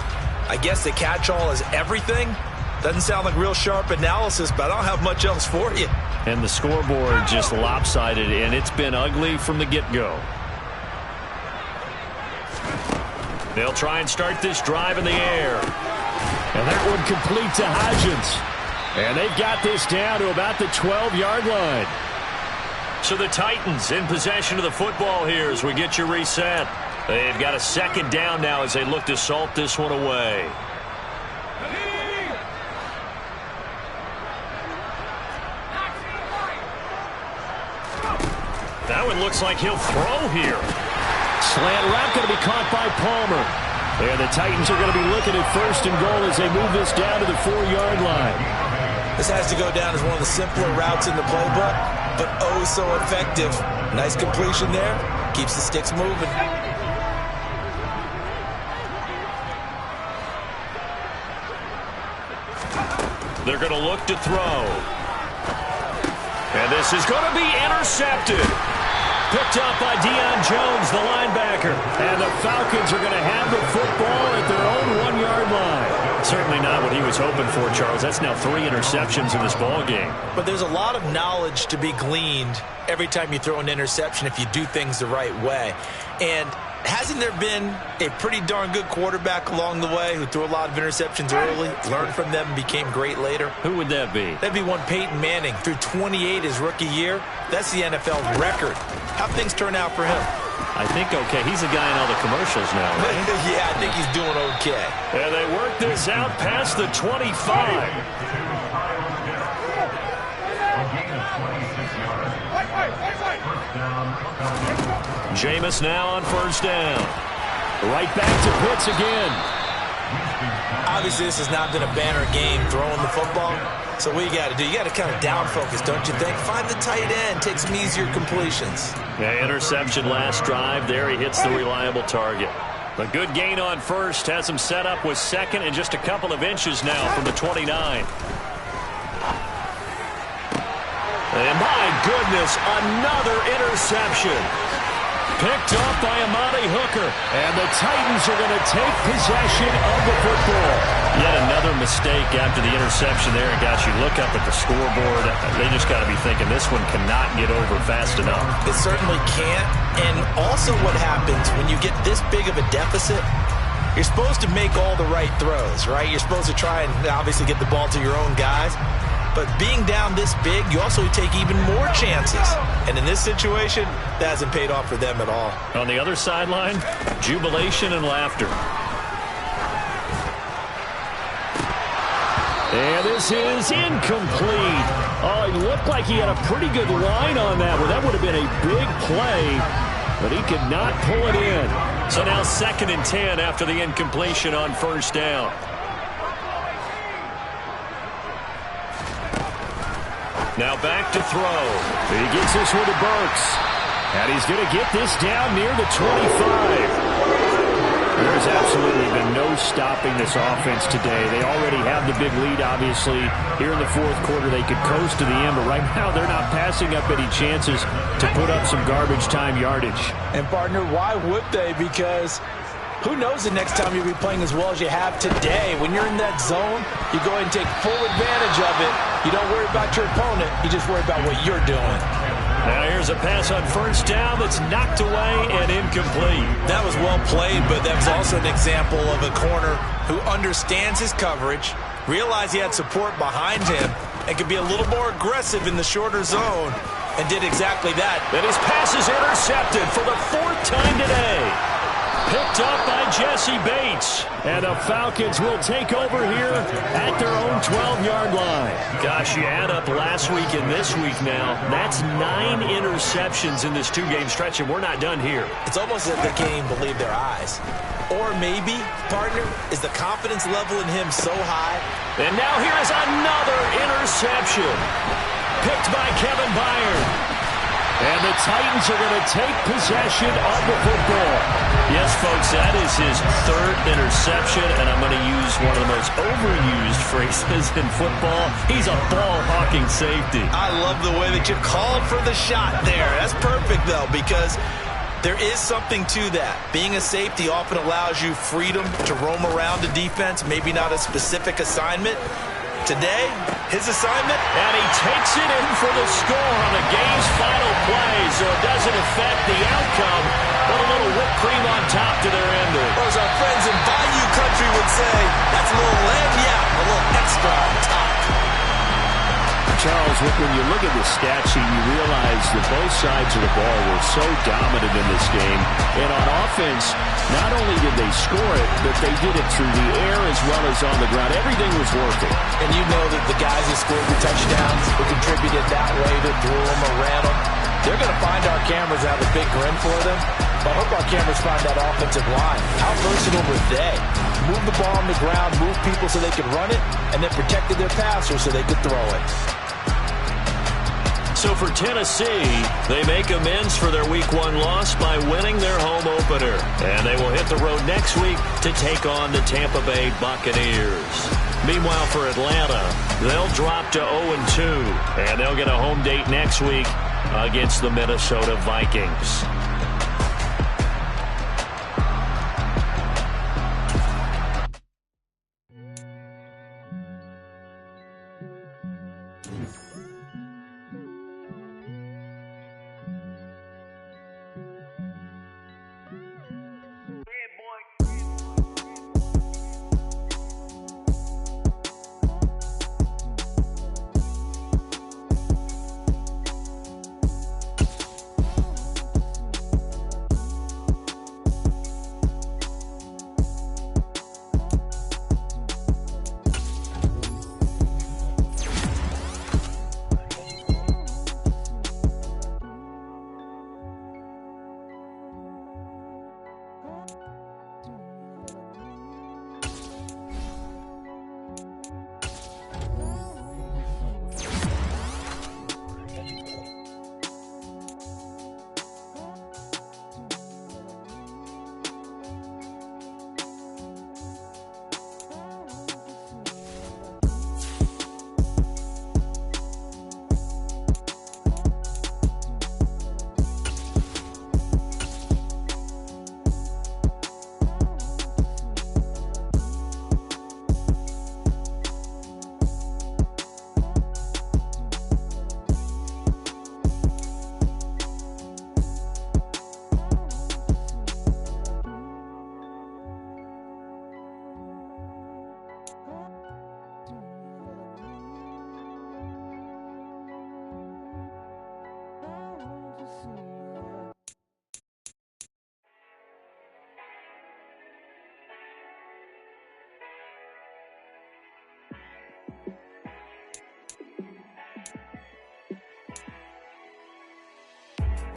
I guess the catch-all is everything. Doesn't sound like real sharp analysis, but I don't have much else for you. And the scoreboard just lopsided, and it's been ugly from the get-go. They'll try and start this drive in the air. And that one complete to Hodgins. And they've got this down to about the 12-yard line. So the Titans in possession of the football here as we get you reset. They've got a second down now as they look to salt this one away. That one looks like he'll throw here. Slant route going to be caught by Palmer. And the Titans are going to be looking at first and goal as they move this down to the 4-yard line. This has to go down as one of the simpler routes in the playbook, but oh so effective. Nice completion there. Keeps the sticks moving. They're going to look to throw. And this is going to be intercepted. Picked up by Deion Jones, the linebacker. And the Falcons are going to have the football at their own 1-yard line. Certainly not what he was hoping for, Charles. That's now 3 interceptions in this ball game. But there's a lot of knowledge to be gleaned every time you throw an interception if you do things the right way. And hasn't there been a pretty darn good quarterback along the way who threw a lot of interceptions early, learned from them, and became great later? Who would that be? That'd be one Peyton Manning. Threw 28 his rookie year. That's the NFL record. How'd things turn out for him? I think okay. He's a guy in all the commercials now, right? Yeah, I think he's doing okay. And they work this out past the 25. Jameis now on first down. Right back to Pitts again. Obviously, this has not been a banner game throwing the football. So what you got to do, you got to kind of down focus, don't you think? Find the tight end, take some easier completions. Yeah, interception last drive. There he hits the reliable target. A good gain on first has him set up with second and just a couple of inches now from the 29. And my goodness, another interception. Picked off by Amani Hooker. And the Titans are going to take possession of the football. Yet another mistake after the interception there. And guys, you look up at the scoreboard, they just got to be thinking this one cannot get over fast enough. It certainly can't. And also what happens when you get this big of a deficit, you're supposed to make all the right throws, right? You're supposed to try and obviously get the ball to your own guys. But being down this big, you also take even more chances. And in this situation, that hasn't paid off for them at all. On the other sideline, jubilation and laughter. And this is incomplete. Oh, it looked like he had a pretty good line on that one. That would have been a big play, but he could not pull it in. So now 2nd and 10 after the incompletion on first down. Now back to throw. He gets this one to Burks. And he's going to get this down near the 25. There's absolutely been no stopping this offense today. They already have the big lead, obviously. Here in the 4th quarter, they could coast to the end. But right now, they're not passing up any chances to put up some garbage time yardage. And, partner, why would they? Because who knows the next time you'll be playing as well as you have today. When you're in that zone, you go ahead and take full advantage of it. You don't worry about your opponent. You just worry about what you're doing. Now here's a pass on first down that's knocked away and incomplete. That was well played, but that was also an example of a corner who understands his coverage, realized he had support behind him, and could be a little more aggressive in the shorter zone, and did exactly that. And his pass is intercepted for the 4th time today. Picked up by Jesse Bates. And the Falcons will take over here at their own 12-yard line. Gosh, you add up last week and this week now. That's 9 interceptions in this 2-game stretch, and we're not done here. It's almost as if they can't even believe their eyes. Or maybe, partner, is the confidence level in him so high? And now here is another interception. Picked by Kevin Byard. And the Titans are going to take possession of the football. Yes, folks, that is his 3rd interception, and I'm going to use one of the most overused phrases in football. He's a ball-hawking safety. I love the way that you called for the shot there. That's perfect, though, because There is something to that. Being a safety often allows you freedom to roam around the defense, maybe not a specific assignment. Today, his assignment, and he takes it in for the score on the game's final play, so it doesn't affect the outcome, but a little whipped cream on top to their ending. Or as our friends in Bayou Country would say, that's a little lagniappe, a little extra on top. Charles, when you look at the stat sheet, you realize that both sides of the ball were so dominant in this game. And on offense, not only did they score it, but they did it through the air as well as on the ground. Everything was working. And you know that the guys who scored the touchdowns, who contributed that way, that threw them or ran them, they're going to find our cameras have a big grin for them. But I hope our cameras find that offensive line. How versatile were they? Move the ball on the ground, move people so they could run it, and then protected their passers so they could throw it. So for Tennessee, they make amends for their Week 1 loss by winning their home opener. And they will hit the road next week to take on the Tampa Bay Buccaneers. Meanwhile, for Atlanta, they'll drop to 0-2, and they'll get a home date next week against the Minnesota Vikings.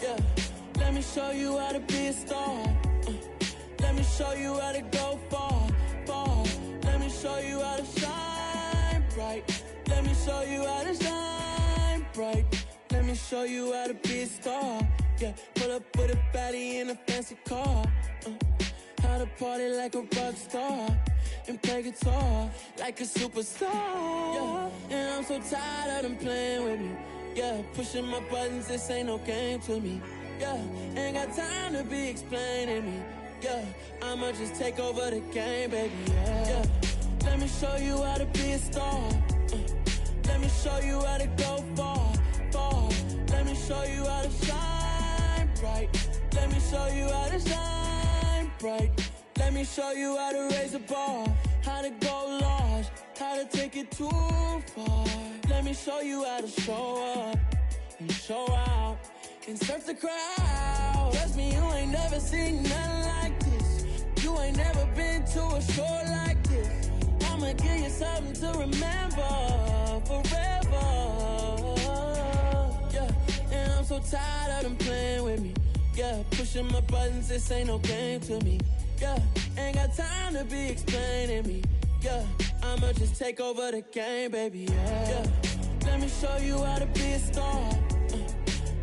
Yeah, let me show you how to be a star. Let me show you how to go far, far. Let me show you how to shine bright. Let me show you how to shine bright. Let me show you how to be a star. Yeah, pull up with a baddie in a fancy car. How to party like a rock star and play guitar like a superstar. Yeah, and I'm so tired of them playing with me. Yeah, pushing my buttons, this ain't no game to me. Yeah, ain't got time to be explaining me. Yeah, I'ma just take over the game, baby. Yeah, let me show you how to be a star. Let me show you how to go far, far. Let me show you how to shine bright. Let me show you how to shine bright. Let me show you how to raise a bar, how to go large, how to take it too far. Let me show you how to show up and show out and surf the crowd. Trust me, you ain't never seen nothing like this. You ain't never been to a show like this. I'ma give you something to remember forever. Yeah, and I'm so tired of them playing with me. Yeah, pushing my buttons, this ain't no game to me. Yeah, ain't got time to be explaining me. Yeah, I'ma just take over the game, baby. Yeah, let me show you how to be a star.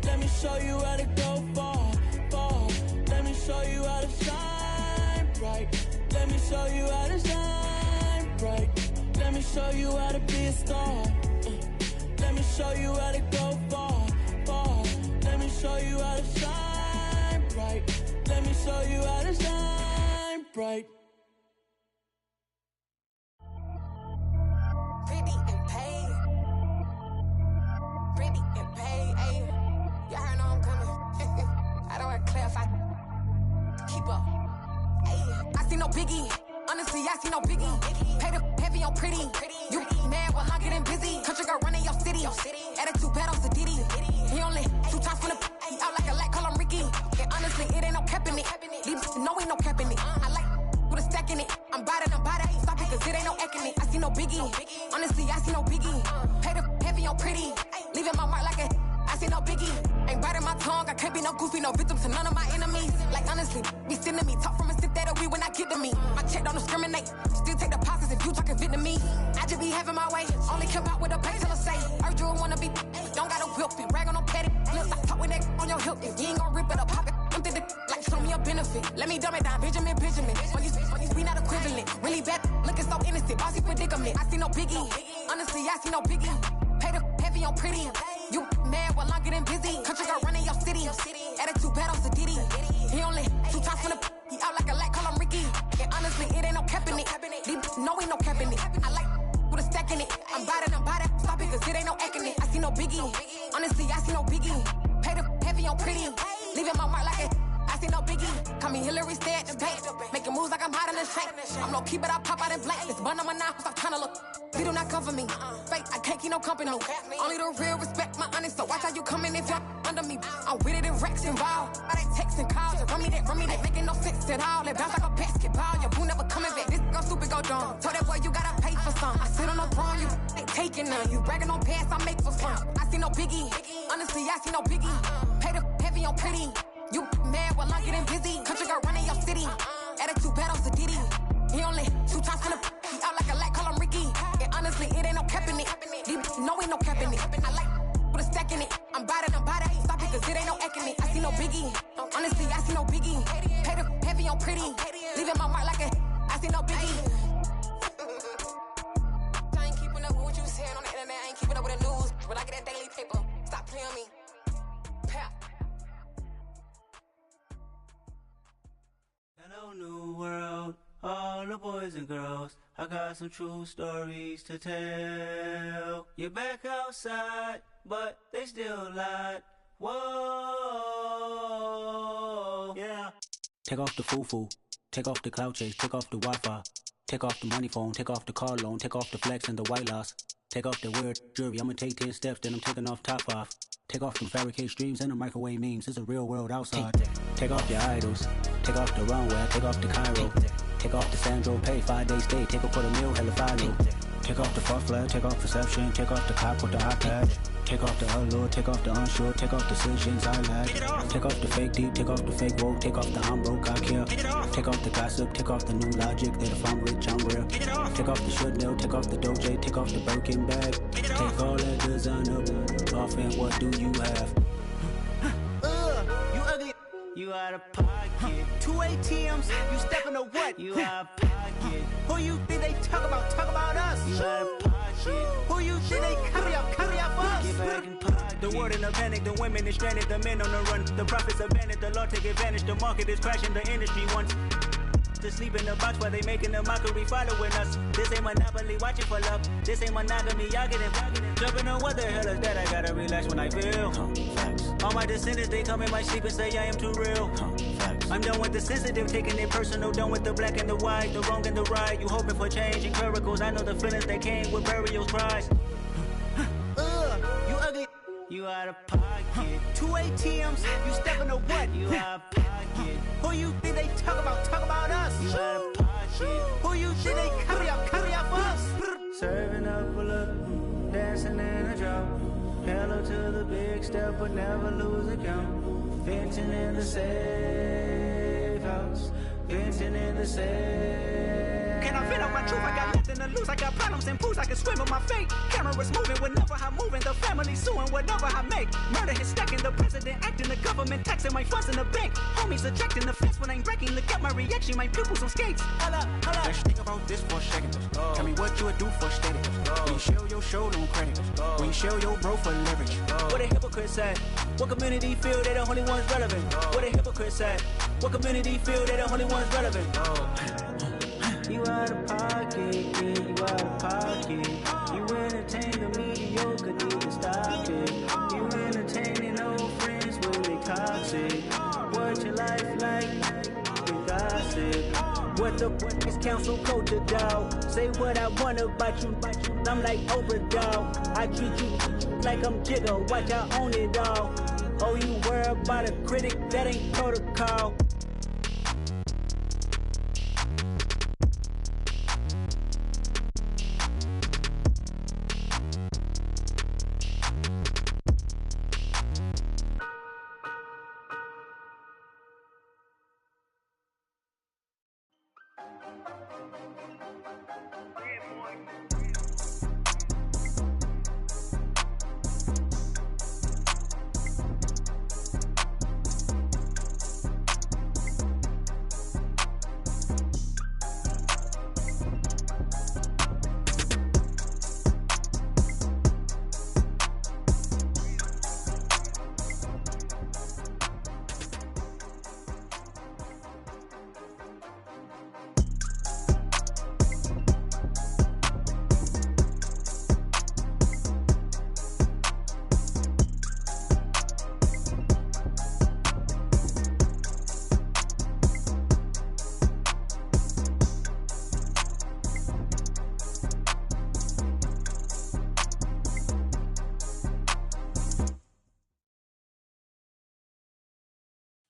Let me show you how to go far, far. Let me show you how to shine bright. Let me show you how to shine bright. Let me show you how to be a star. Let me show you how to go far, far. Let me show you how to shine bright. Let me show you how to shine bright. Pretty and paid. Pretty and paid, ayy. Y'all heard know I'm coming. I don't want to clarify. Keep up. Ayy. I see no biggie. Honestly, I see no biggie. Pay the heavy on pretty. You mad while I'm getting busy. Country girl running your city. Attitude bad on Sadidi. He only 2 times from the he out like a light, call him Ricky. And honestly, it ain't no cap in it. These know ain't no cap in it. I like with a stack in it. I'm by that. Stop it, cause it ain't no eck in it. I see no biggie. Honestly, I see no biggie. Pay the heavy on pretty. Leaving my mark like a I see no biggie. Ain't biting my tongue. I can't be no goofy, no victim to none of my enemies. Like honestly, be sending me talk from a sit that we when I get to me. My check don't discriminate. Still take deposits if you talking Vietnamese. I just be having my way. Only care about what the pay till I say. Urge you wanna be. Don't got no whip. Rag on no petty. Look like talk with that on your hip. If you ain't gon' rip it up, pop it. I'm thinking like show me a benefit. Let me dumb it down, Benjamin. On these we not equivalent. Really bad, looking so innocent. Bossy predicament. I see no biggie. Honestly, I see no biggie. Pay the heavy on pretty. You mad while I'm getting busy. Country girl running your city. Attitude bad on Sadidi. He only 2 times from the he out like a light, call him Ricky. And honestly, it ain't no cap in it. These know ain't no cap in it. I like with a stack in it. I'm by that. Stop it, cause it ain't no eck in it. I see no biggie. Honestly, I see no biggie. Pay the heavy on pretty. Leaving my mark like a I see no biggie. Call me Hillary, stay at the bank. Making moves like I'm hiding in shank. I'm low key, but I pop out in blank. This bun on my knife, stop trying to look. They do not come for me. Fake, I can't keep no company. Only the real respect my honest. So watch how you coming if you're under me. I'm with it in Rex involved. I they text and calls. Run me that. Making no sense at all. They bounce like a basketball. Your boo never coming back. This go stupid, go dumb. Told that boy you gotta pay for some. I sit on the throne, you ain't taking none. You bragging on pants, I make for fun. I see no biggie. Honestly, I see no biggie. Pay the heavy on pretty. You mad while I'm getting busy. Country girl running your city. Attitude bad on Sadidi. He only 2 times from the he out like a light, call him Ricky. And honestly, it ain't no cap in it. These know ain't no cap in it. I like with a stack in it. I'm by that. Stop it, cause it ain't no eck in it. I see no biggie. Honestly, I see no biggie. Pay the heavy on pretty. Leaving my mark like a I see no biggie. I ain't keeping up with what you saying on the internet. I ain't keeping up with the news. When I get that daily paper, stop playing me. Pap. Hello, new world, all the boys and girls. I got some true stories to tell. You're back outside, but they still lied. Whoa, yeah. Take off the foo-foo, take off the cloud chase, take off the Wi-Fi, take off the money phone, take off the car loan, take off the flex and the white loss. Take off the weird jewelry, I'ma take 10 steps, then I'm taking off top off. Take off them fabricate streams and the microwave memes, it's a real world outside. Take off your idols, take off the runway, take off the Cairo. Take off the Sandro pay, 5-day stay, take off for the meal, hella follow. Take off the fuck flag, take off perception, take off the cop with the iPad. Take off the allure, take off the unsure, take off decisions I lack. Take off the fake deep, take off the fake woke, take off the I'm broke, I care. Take off the gossip, take off the new logic, that if I'm rich, I'm real. Take off the Chanel, take off the Doja, take off the Birkin bag. Take all that designer off and what do you have? You ugly, you out of pocket. 2 ATMs, you stepping to what? You out of pocket. Who you think they talk about us? You out of pocket. Who you think they carry out for us? Get back in pocket. The world in a panic, the women is stranded, the men on the run. The profits abandoned, the law take advantage, the market is crashing, the industry wants to sleep in the box while they making a mockery following us. This ain't monopoly, watching for love. This ain't monogamy, y'all getting jumping on what the hell is that? I gotta relax when I feel. All my descendants, they come in my sleep and say I am too real. I'm done with the sensitive, taking it personal. Done with the black and the white, the wrong and the right. You hoping for change and miracles. I know the feelings that came with burial cries. You ugly, you out of pocket. 2 ATMs, you stepping to what? You out of pocket. Who you think they talk about us? You out of pocket. Who you think they carry out for us? Serving up a look, dancing in a drop. Hello to the big step, but never lose a count. Venting in the safe house. Venting in the safe. Can I vent out my truth? I got nothing to lose. I got problems and pools. I can swim with my fate. Cameras moving whenever I'm moving. The family suing whatever I make. Murder is stacking. The president acting. The government taxing my funds in the bank. Homies ejecting the fence when I'm breaking. Look at my reaction. My pupils on skates. Hold up. Let's think about this for a second. Tell me what you would do for steady. When you show your show on credit. When you show your bro for leverage. What a hypocrite said. What community feel they the only ones relevant? What a hypocrite said. What community feel they the only ones relevant? You out of pocket, yeah, you out of pocket. You entertain the mediocre, need to stop it. You entertaining old friends when they toxic. What your life like? You gossip. What the fuck is council culture, dog? Say what I want about you. I'm like Oprah, dog. I treat you like I'm Jigga. Watch I own it all. Oh, you worry about a critic? That ain't protocol.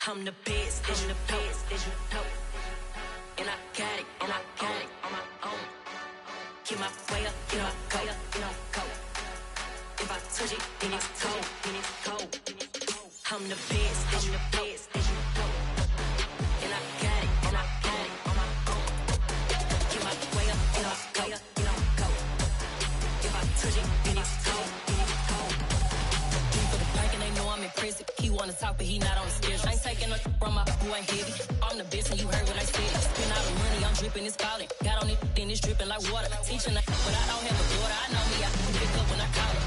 I'm the best, I'm the best, as you know. And I got it on my own. Get my way up, get my go, go. If I touch it, then it's cold, I'm the best, as you know. And I got it on my own. Get my way up, get my go. If I touch it, then it's cold, for the bank and they know I'm in prison. He wanna talk, but he not on the schedule. I ain't taking no from my boy ain't heavy. I'm the best and you heard what I said. Spend all the money, I'm dripping, it's falling. Got on it, then it's dripping like water. Teaching but I don't have a daughter. I know me, I can pick up when I call her.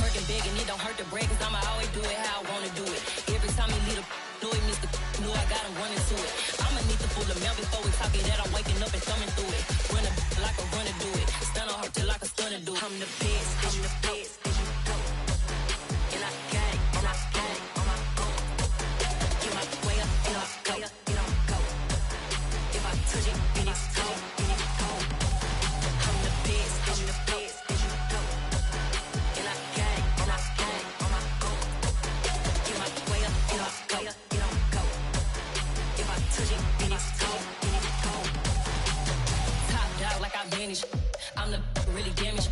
Working big and it don't hurt to break, cause I'ma always do it how I wanna do it. Every time he leave know he missed the know I got him running to it. I'ma need to pull the mail before we talk it that I'm waking up and thumbing through it. Run a like a runner do it. Stun on her till like a stunner do it. I'm the best, and I got it, and I got it on my own. Get my way up, and I go. If I touch it, then it's cold, I'm the best, and I got it, and I got it on my own. Get my way up, and I go. If I touch it, then it's cold, Top dog like I vanished. I'm the really damaged.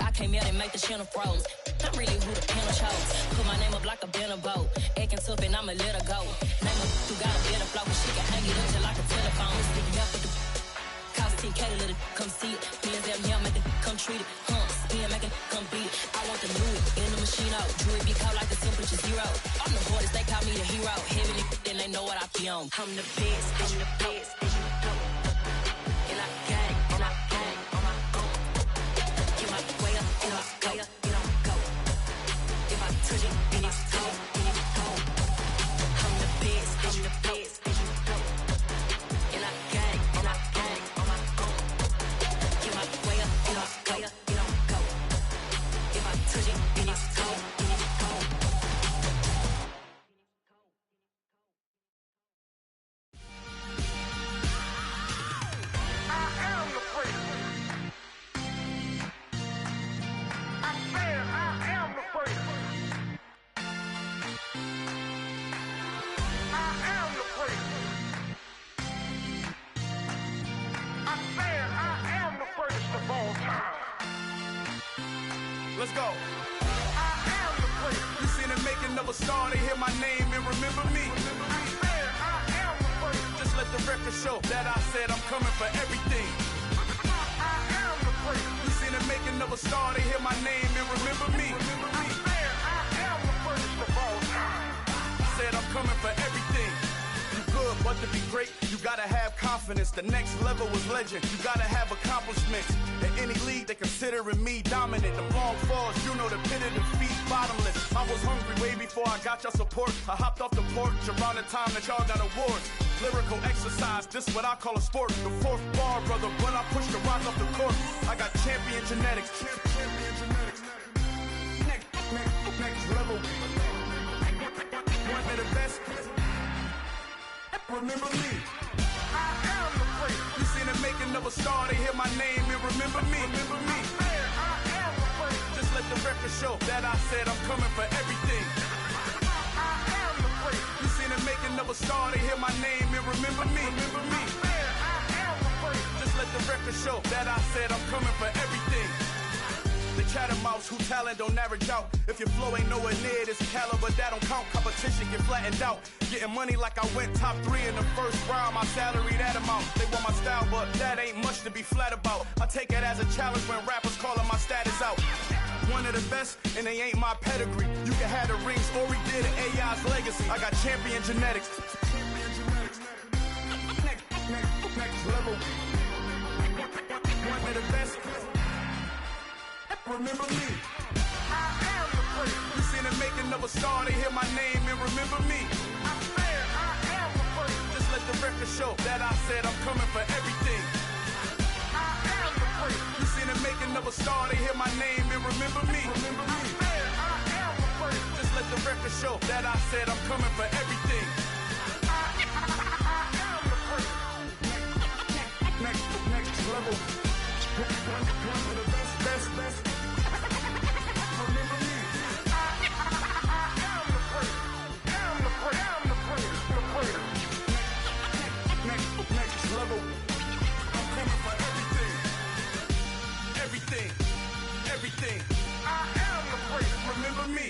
I came out and make the channel froze. I'm really who the panel chose. Put my name up like a banner boat. Acting tough and I'ma let her go. Name her who got a better flow, but she can hang it up just like a telephone. Sticking up with the cost 10K to let it come see it. Millions out here make it come treat it. Spin make it come beat it. I want the new it in the machine out. Jewelry be cold like the temperature 0. I'm the hardest, they call me the hero. Heavy then they know what I be on. I'm the best, as you know. And I got it, and I got it on my own. Get my way up, and I go. If I touch it, then it's cold, I'm the best, as you know. And I got it, and I got it on my own. Get my way up, and I go. If I touch it, then it's cold, Let's go. I am the place. You seen the making of a star, they hear my name and remember me. I am the place. Just let the record show that I said I'm coming for everything. I am the place. You seen the making of a star, they hear my name and remember me. I am the first of all time. Said I'm coming for everything. You good, but to be great, you gotta have confidence. The next level was legend. You gotta have accomplishments. In any league, they considering me dominant. The long falls, you know the pit of defeat, bottomless. I was hungry way before I got your support. I hopped off the porch around the time that y'all got awards. Lyrical exercise, this what I call a sport. The fourth bar, brother, when I push the rock off the court. I got champion genetics. Champion genetics. Next level. One of the best. Remember me. I am the great. You seen the making of a star, they hear my name and remember me. Remember me. I am the great. Just let the record show that I said I'm coming for everything. I am the great. You seen the making of a star, they hear my name and remember me. Remember me. I am the great. Just let the record show that I said I'm coming for everything. The chattermouths who talent don't average out. If your flow ain't nowhere near this caliber, that don't count. Competition get flattened out. Getting money like I went top 3 in the first round. My salary that amount. They want my style, but that ain't much to be flat about. I take it as a challenge when rappers calling my status out. One of the best, and they ain't my pedigree. You can have the rings, or we did an AI's legacy. I got champion genetics. Next level. One of the best. Remember me. I am the great. You seen the making of a star, they hear my name and remember me. I am the great. Just let the record show that I said I'm coming for everything. I am the great. You seen the making of a star, they hear my name and remember me. Remember me. I am the great. Just let the record show that I said I'm coming for everything. I am the great. Next level. One of the best. Remember me. I am the great. I'm the great. Next level. I'm coming for everything. I am the great. Remember me.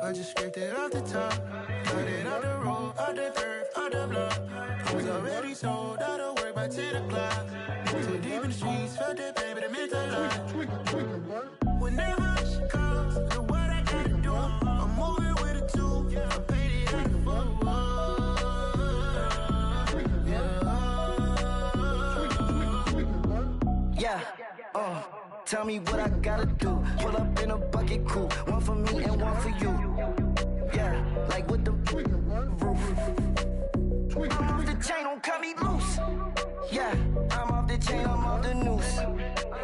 I just scraped it off the top, cut it off the road, out the dirt, out the block. It was already sold, out of work by 10 o'clock. Too deep in the streets, felt that pain, but it meant the line. Whenever she calls, do what I gotta do. I'm moving with a two. I paid it out the full. Yeah, tell me what I gotta do. Pull up in a bucket crew, one for me and one for you. Yeah, like with the roof. I'm off the chain, don't cut me loose. Yeah, I'm off the chain, I'm off the noose.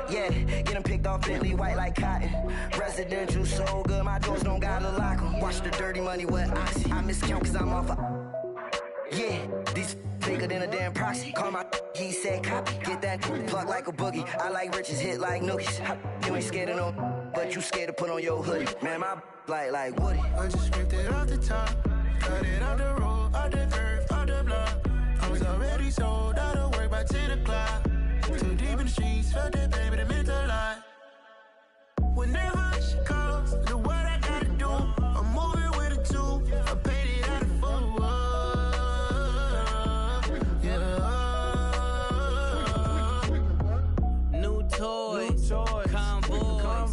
Yeah, getting picked off Bentley white like cotton. Residential so good, my doors don't gotta lock 'em. Watch the dirty money with oxy. I miscount cause I'm off a. Yeah, these bigger than a damn proxy. Call my he said copy. Get that plug like a boogie. I like riches, hit like nookies. You ain't scared of no, but you scared to put on your hoodie. Man, my like Woody. I just scraped it off the top. Cut it off the road, off the curve, off the block. I was already sold out of work by 10 o'clock. Too deep in the streets, felt that baby, the mental lie. Whenever she calls, do what I gotta do. I'm moving with a two. I paid it out of full. New toys, convoys,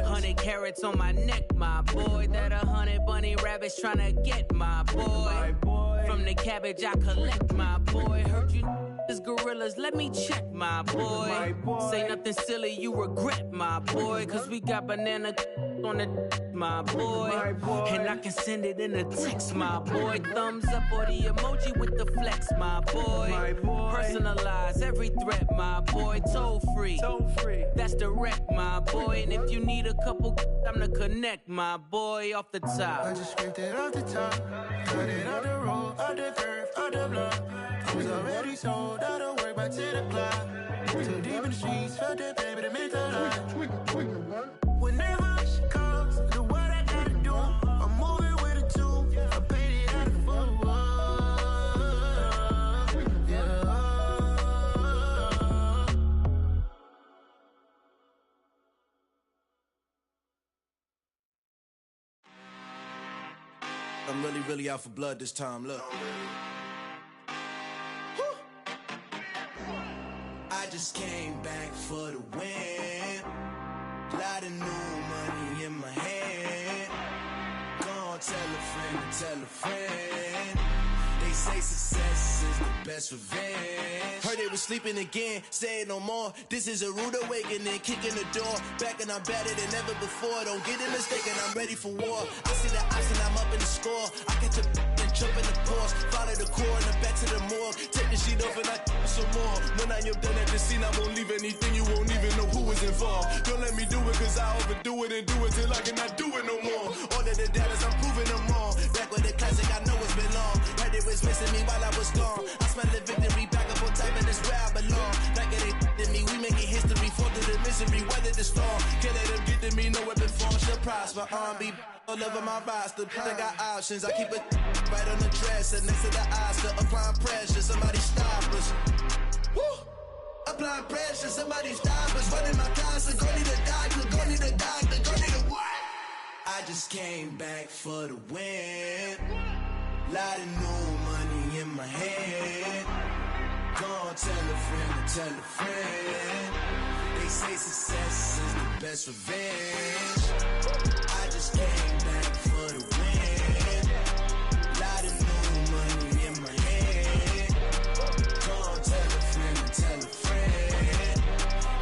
100 carats on my neck, my boy. That 100 bunny rabbits tryna get my boy. From the cabbage I collect, my boy. Heard you is gorillas, let me check, my boy. Say nothing silly, you regret, my boy. Cause we got banana on the my boy. And I can send it in a text, my boy. Thumbs up or the emoji with the flex, my boy. Personalize every threat, my boy. Toll free, that's direct, my boy. And if you need a couple, I'm to connect, my boy, off the top. I just scraped it off the top. Cut it off the road, off the curve, off the block. I was already sold out of work by 10 o'clock. Too deep in the streets, felt that baby, the mental lie. Whenever she calls, do what I gotta do. I'm moving with a two. I paid it out of full. I'm really out for blood this time, look. I just came back for the win. Lot of new money in my hand. Gonna tell a friend. They say success is the best revenge. Heard they was sleeping again, say it no more. This is a rude awakening, kicking the door. Back and I'm better than ever before. Don't get it mistaken, I'm ready for war. I see the option, I'm up in the score. I catch a and jump in the course. Follow the core and the back to the morgue. Take the sheet off and I some more. When I am done at the scene, I won't leave anything. You won't even know who is involved. Don't let me do it cause I overdo it and do it till I cannot do it no more. All of the doubters, I'm proving them wrong. Back with the classic, I know it's been long. Heard it was missing me while I was gone. I smell the victory back up on top and it's where I belong. Like it ain't to me, we making history. Fall through the misery, weather the storm. Can't let them get to me, no weapon form shall prosper. R&B all over my roster, I got options. I keep it right on the dresser, next to the Oscar. Applying pressure, somebody stop us. Woo! Applying pressure, somebody stop us. Running my closet, go need a doctor, go need a doctor, go need a what? I just came back for the win. Lot of new money in my hand. Gonna tell a friend. They say success is the best revenge. I just came back for the win. Lot of new money in my hand. Gonna tell a friend.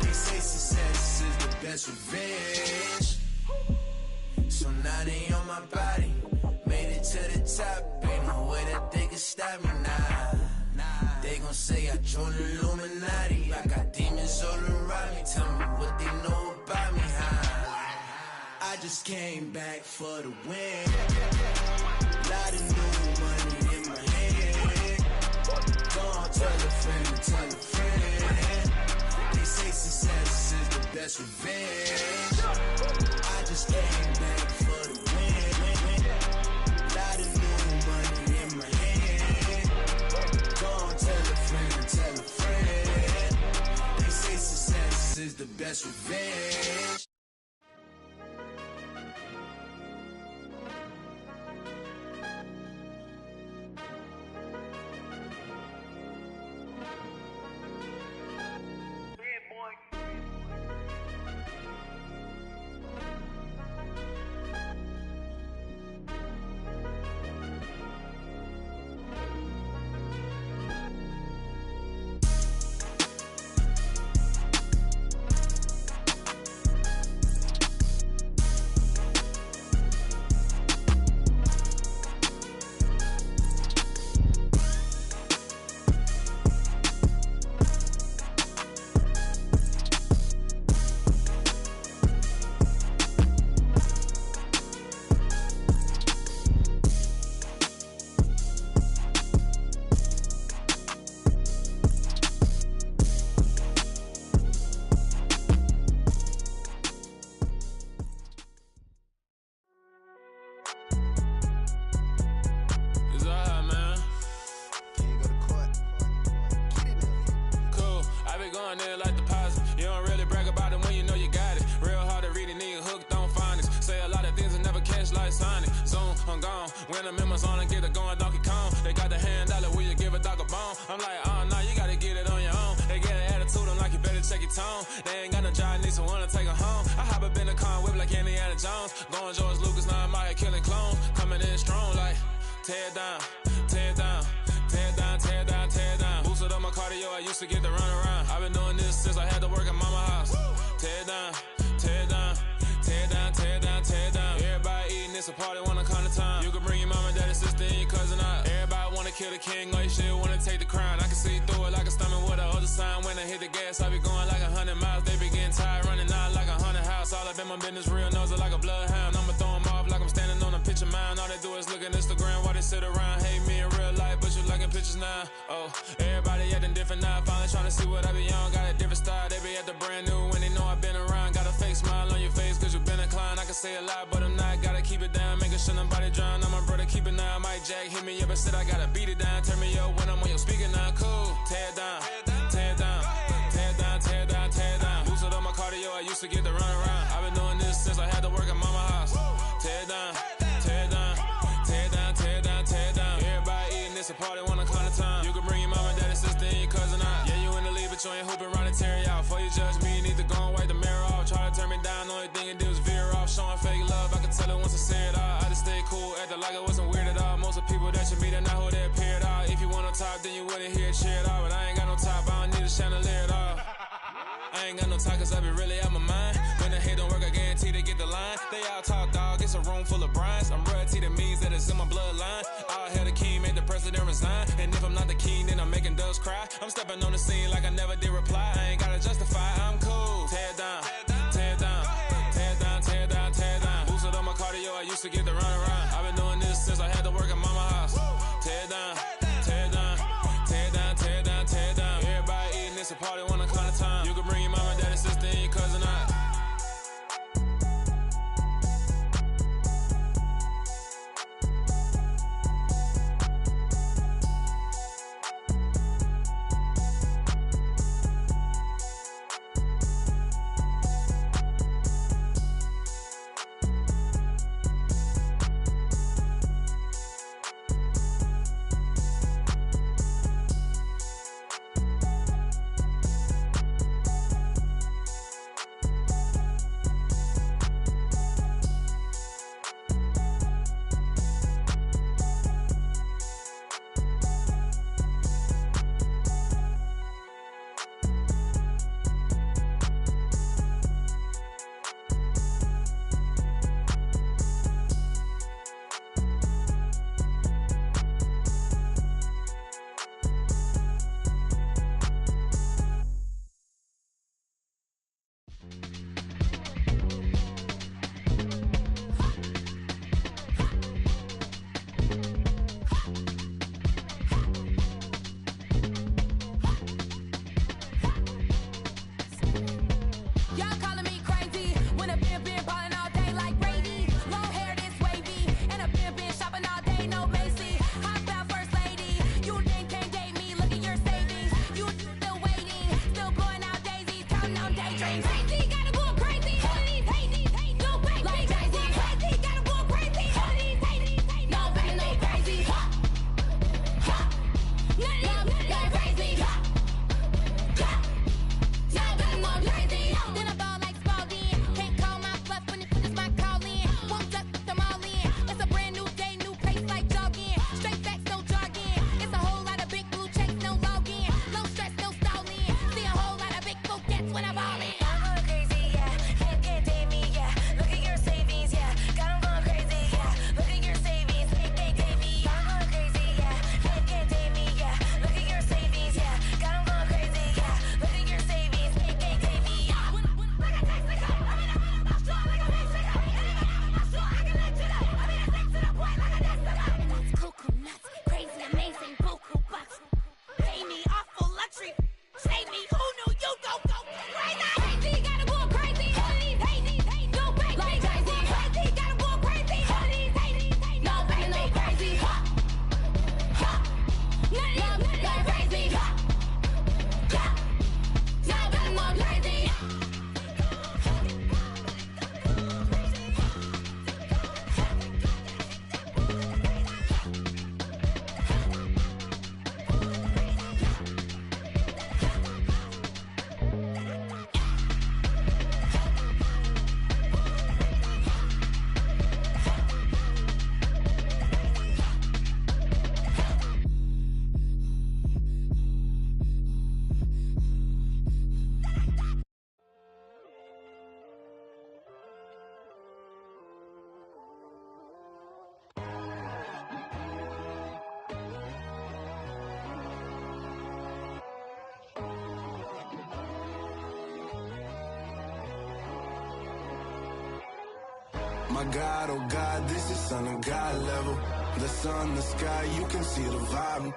They say success is the best revenge. So now they on my body. Made it to the top. Ain't no way that they can stop me now. They gon' say I joined the Illuminati. I got demons all around me. Tell me what they know about me, huh? I just came back for the win. Lot of new money in my hand. Gonna tell a friend. They say success is the best revenge. I just came back for the win. Lot of new money in my hand. Gonna tell a friend. They say success is the best revenge. like Sonic. Zoom, I'm gone. When I'm in my zone, I get it going Donkey Kong. They got the hand dollar, will you give a dog a bone? I'm like, oh, no, you gotta get it on your own. They get an attitude, I'm like, you better check your tone. They ain't got no job, need someone to take her home. I hop up in the car, whip like Indiana Jones. Going George Lucas, now I'm out here killing clones. Coming in strong like, tear down, tear down. Tear down, tear down, tear down. Boosted up my cardio, I used to get to run around. I've been doing this since I had to work at mama house. Tear down, tear down, tear down, tear down, tear down. Everybody eating, it's a party, wanna come to time. You can bring your mama, daddy, sister, and your cousin out. Everybody wanna kill the king, or you shit wanna take the crown. I can see through it like a stomach with a other sign. When I hit the gas, I be going like 100 miles. They be getting tired, running out like 100 house. All up in my business, real nose like a bloodhound. I'ma throw 'em off like I'm standing on a picture mound. All they do is look at Instagram while they sit around. Hate me in real life, but you liking pictures now. Oh, everybody acting different now. Finally trying to see what I be on. Got a different style, they be at the brand new when they know I've been around. Got a fake smile on your face cause you been inclined. I can say a lot, but I'm not. Gotta keep it down, making sure nobody drown. I'm my brother, keep it now. Mike Jack hit me up and said I gotta beat it down. Turn me up when I'm on your speaker now. Cool, tear down, tear down, tear down, tear down, tear down. Boosted up my cardio, I used to get to run around. I've been doing this since I had to work at mama house. Tear down, tear down, tear down, tear down, tear down. Everybody eating, it's a party, wanna come to time. You can bring your mama, daddy, sister, and your cousin out. Yeah, you in the lead, but you ain't hooping around and tear you out. Before you judge me, you need to go and wipe the mirror off. Try to turn me down, only thing you do is veer off. Showing fake love, I can tell it once I say it all. I just stay cool, acting like I wasn't weird at all. Most of the people that you meet are not who they appear at all. If you want on top, then you wouldn't hear it cheer at all. But I ain't got no top, I don't need a chandelier at all. I ain't got no time cause I be really out my mind. When the hate don't work, I guarantee they get the line. They all talk dog, it's a room full of brines. I'm royalty, that means that it's in my bloodline. All hail the king, made the president resign. And if I'm not the king, then I'm making doves cry. I'm stepping on the scene like I never did reply. I ain't gotta justify, I'm cool. Tear down, tear down, tear down, tear down, tear down. Boosted up my cardio, I used to get to run around. I've been doing this since I had to work at mama house. Tear down, tear down, tear down, tear down, tear down. Everybody eating, it's a party, wanna come to time. You can bring your mama, daddy, sister, and your cousin out. My God, oh God, this is Son of God level. The sun, the sky, you can see the vibe.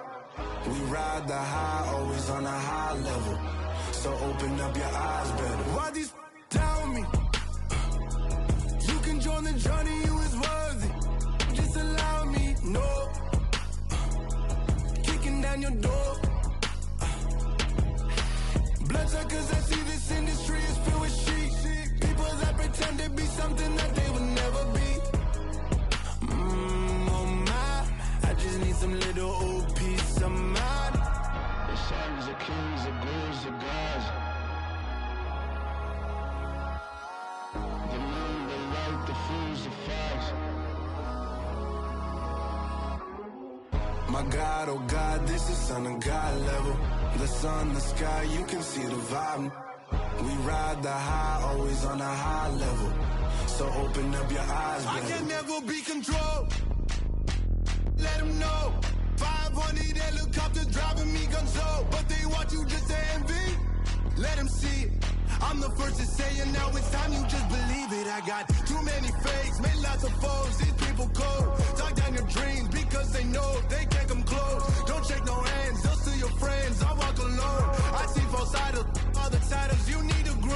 We ride the high, always on a high level. So open up your eyes better. Why these tell me? You can join the journey, you is worthy. Just allow me, no. Kicking down your door. Bloodsuckers, I see this industry is filled with sheep. People that pretend to be something that they will never be. Oh my, I just need some little old peace of mind. The sons are kings, the ghouls are gods. The moon, the light, the fools, the facts. My God, oh God, this is Son of God level. The sun, the sky, you can see the vibe. We ride the high, always on a high level. So open up your eyes, baby. I can never be controlled. Let them know. 500 helicopters driving me gonzo. But they want you just to envy. Let them see it. I'm the first to say it, now it's time you just believe it. I got too many fakes, made lots of foes. These people cold. Talk down your dreams because they know they can't come close. Don't shake no hands, they'll steal your friends. I walk alone. I see false idols, other titles. You need to grow.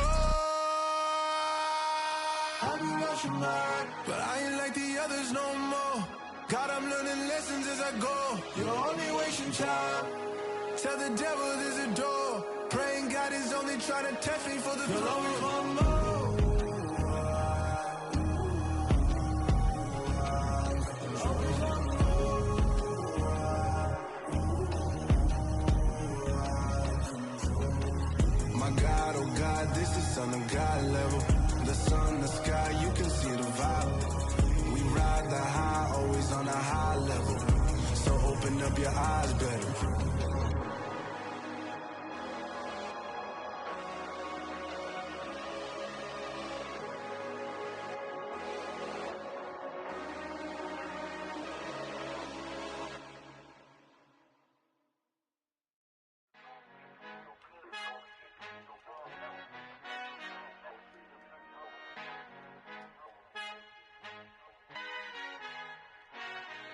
I've been watching mine, but I ain't like the others no more. God, I'm learning lessons as I go. You're only wasting time. Tell the devil there's a door. Praying God is only trying to test me for the throne. My God, oh God, this is Son of God level. The sun, the sky, you can see the vibe. We ride the high, always on a high level. So open up your eyes better.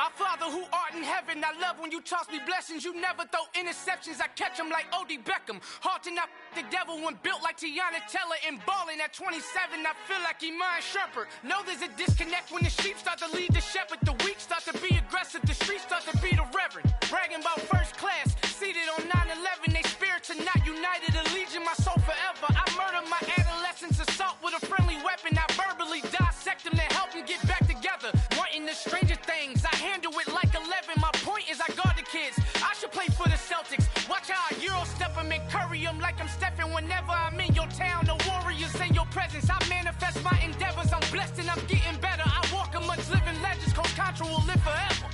Our Father who art in heaven, I love when you toss me blessings. You never throw interceptions, I catch them like O.D. Beckham. Hard to knock the devil when built like Tiana Teller. And balling at 27, I feel like Iman Shumpert. Know there's a disconnect when the sheep start to lead the shepherd. The weak start to be aggressive, the streets start to be the reverend. Bragging about first class, seated on 9/11. They spirits are not united, a legion, my soul forever. I murder my adolescence, assault with a friendly weapon. I verbally dissect them to help them get back together. Wanting the stranger things, I handle it like 11. My point is I guard the kids. I should play for the Celtics. Watch how I Euro step them and curry them like I'm Stephen. Whenever I'm in your town, the Warriors in your presence. I manifest my endeavors. I'm blessed and I'm getting better. I walk amongst living legends. Coach Contra will live forever.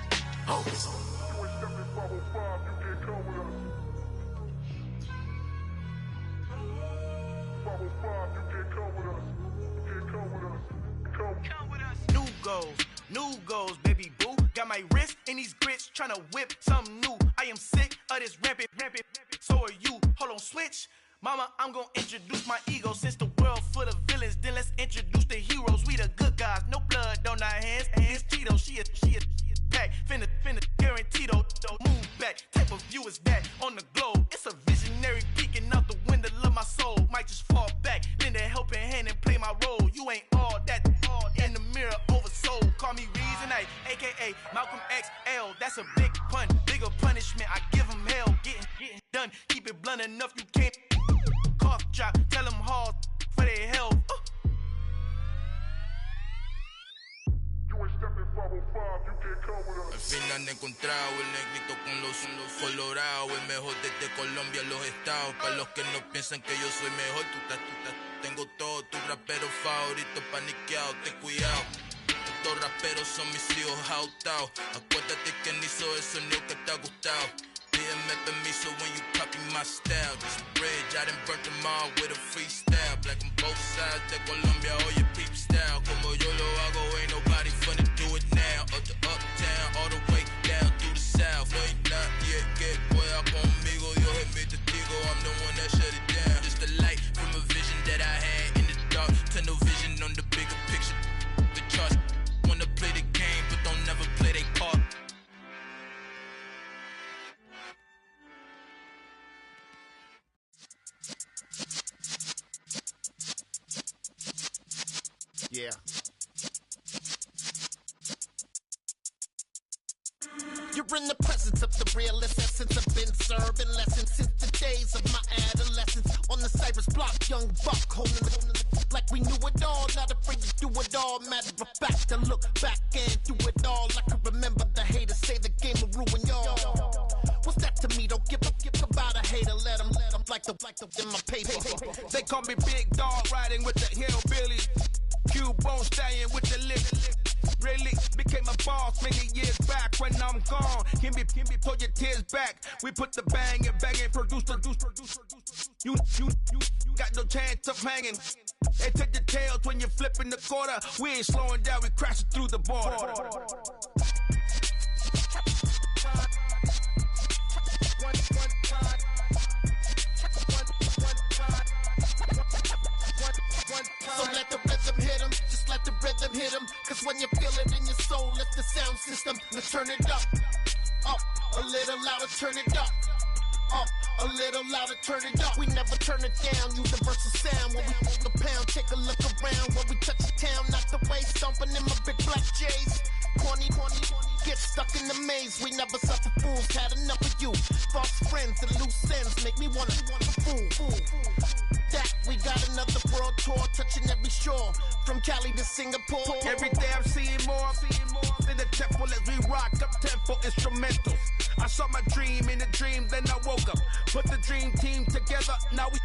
Hope is on. New goals, baby boo. Got my wrist in these grits, tryna whip something new. I am sick of this rampant. So are you. Hold on, switch. Mama, I'm gonna introduce my ego. Since the world full of villains, then let's introduce the heroes. We the good guys, no blood on our hands. It's Tito, she is pack. Finna, guaranteed, move back. Type of view is that on the globe? It's a visionary peeking out the window of my soul. Might just fall back, lend a helping hand and play my role. You ain't all that in the mirror oversold. Call me Reason A, aka Malcolm XL. That's a big pun, bigger punishment. I give him hell, getting done. Keep it blunt enough, you can't cough drop. Tell them hard for their health. Al fin han encontrado el negrito con los colorados, el mejor desde Colombia, los estados. Para los que no piensan que yo soy mejor, tengo todo, tu rapero favorito paniqueado, ten cuidado. Estos raperos son mis hijos jautados. Acuérdate que ni hizo el sonido que te ha gustado. Pídeme permiso when you copy my style. This bridge, I done burnt them all with a freestyle. Black on both sides de Colombia, oye peep style. Como yo lo hago, ain't nobody finna do it now. Up to uptown, all the way down through the south. No hay nadie que pueda conmigo, Dios es mi testigo. I'm the one that shut it down. Just the light from a vision that I had in the dark. Tunnel vision on the bigger picture. The charts You're in the presence of the realest essence. I've been serving lessons since the days of my adolescence. On the Cypress block, young buck holding the like we knew it all. Not afraid to do it all. Matter of fact, I look back and do it all. I can remember the haters say the game will ruin y'all. What's that to me? Don't give about a hater. Let them like the in my paper. They call me Big Dog, riding with the hillbillies. Q-Bone stallion with the lip. Really became a boss many years back. When I'm gone, can be pull your tears back. We put the bang and produce. You got no chance of hanging. They take the tails when you're flipping the quarter. We ain't slowing down, we crashing through the border. So let the rhythm hit 'em, just let the rhythm hit 'em. Cause when you feel it in your soul, lift the sound system. Now turn it up, a little louder, turn it up. A little louder, turn it up. We never turn it down, universal sound. When we move the pound, take a look around. When we touch the town, not the way, stomping in my big black J's. Corny, get stuck in the maze. We never suffer fools, had enough of you. False friends and loose ends make me wanna fool. That we got another world tour, touching every shore, from Cali to Singapore. Every day I'm seeing more in the temple as we rock up tempo instrumentals. I saw my dream in a dream, then I woke up. Put the dream team together, now we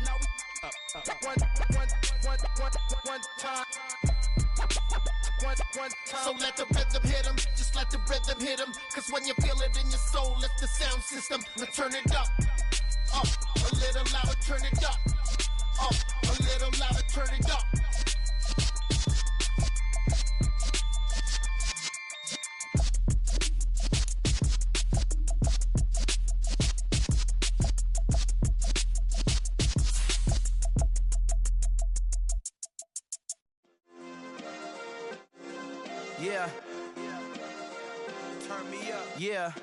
one time. So let the rhythm hit 'em, just let the rhythm hit 'em. Cause when you feel it in your soul, lift the sound system. Now turn it up, a little louder, turn it up. A little louder, turn it up. Yeah. Turn me up. Yeah.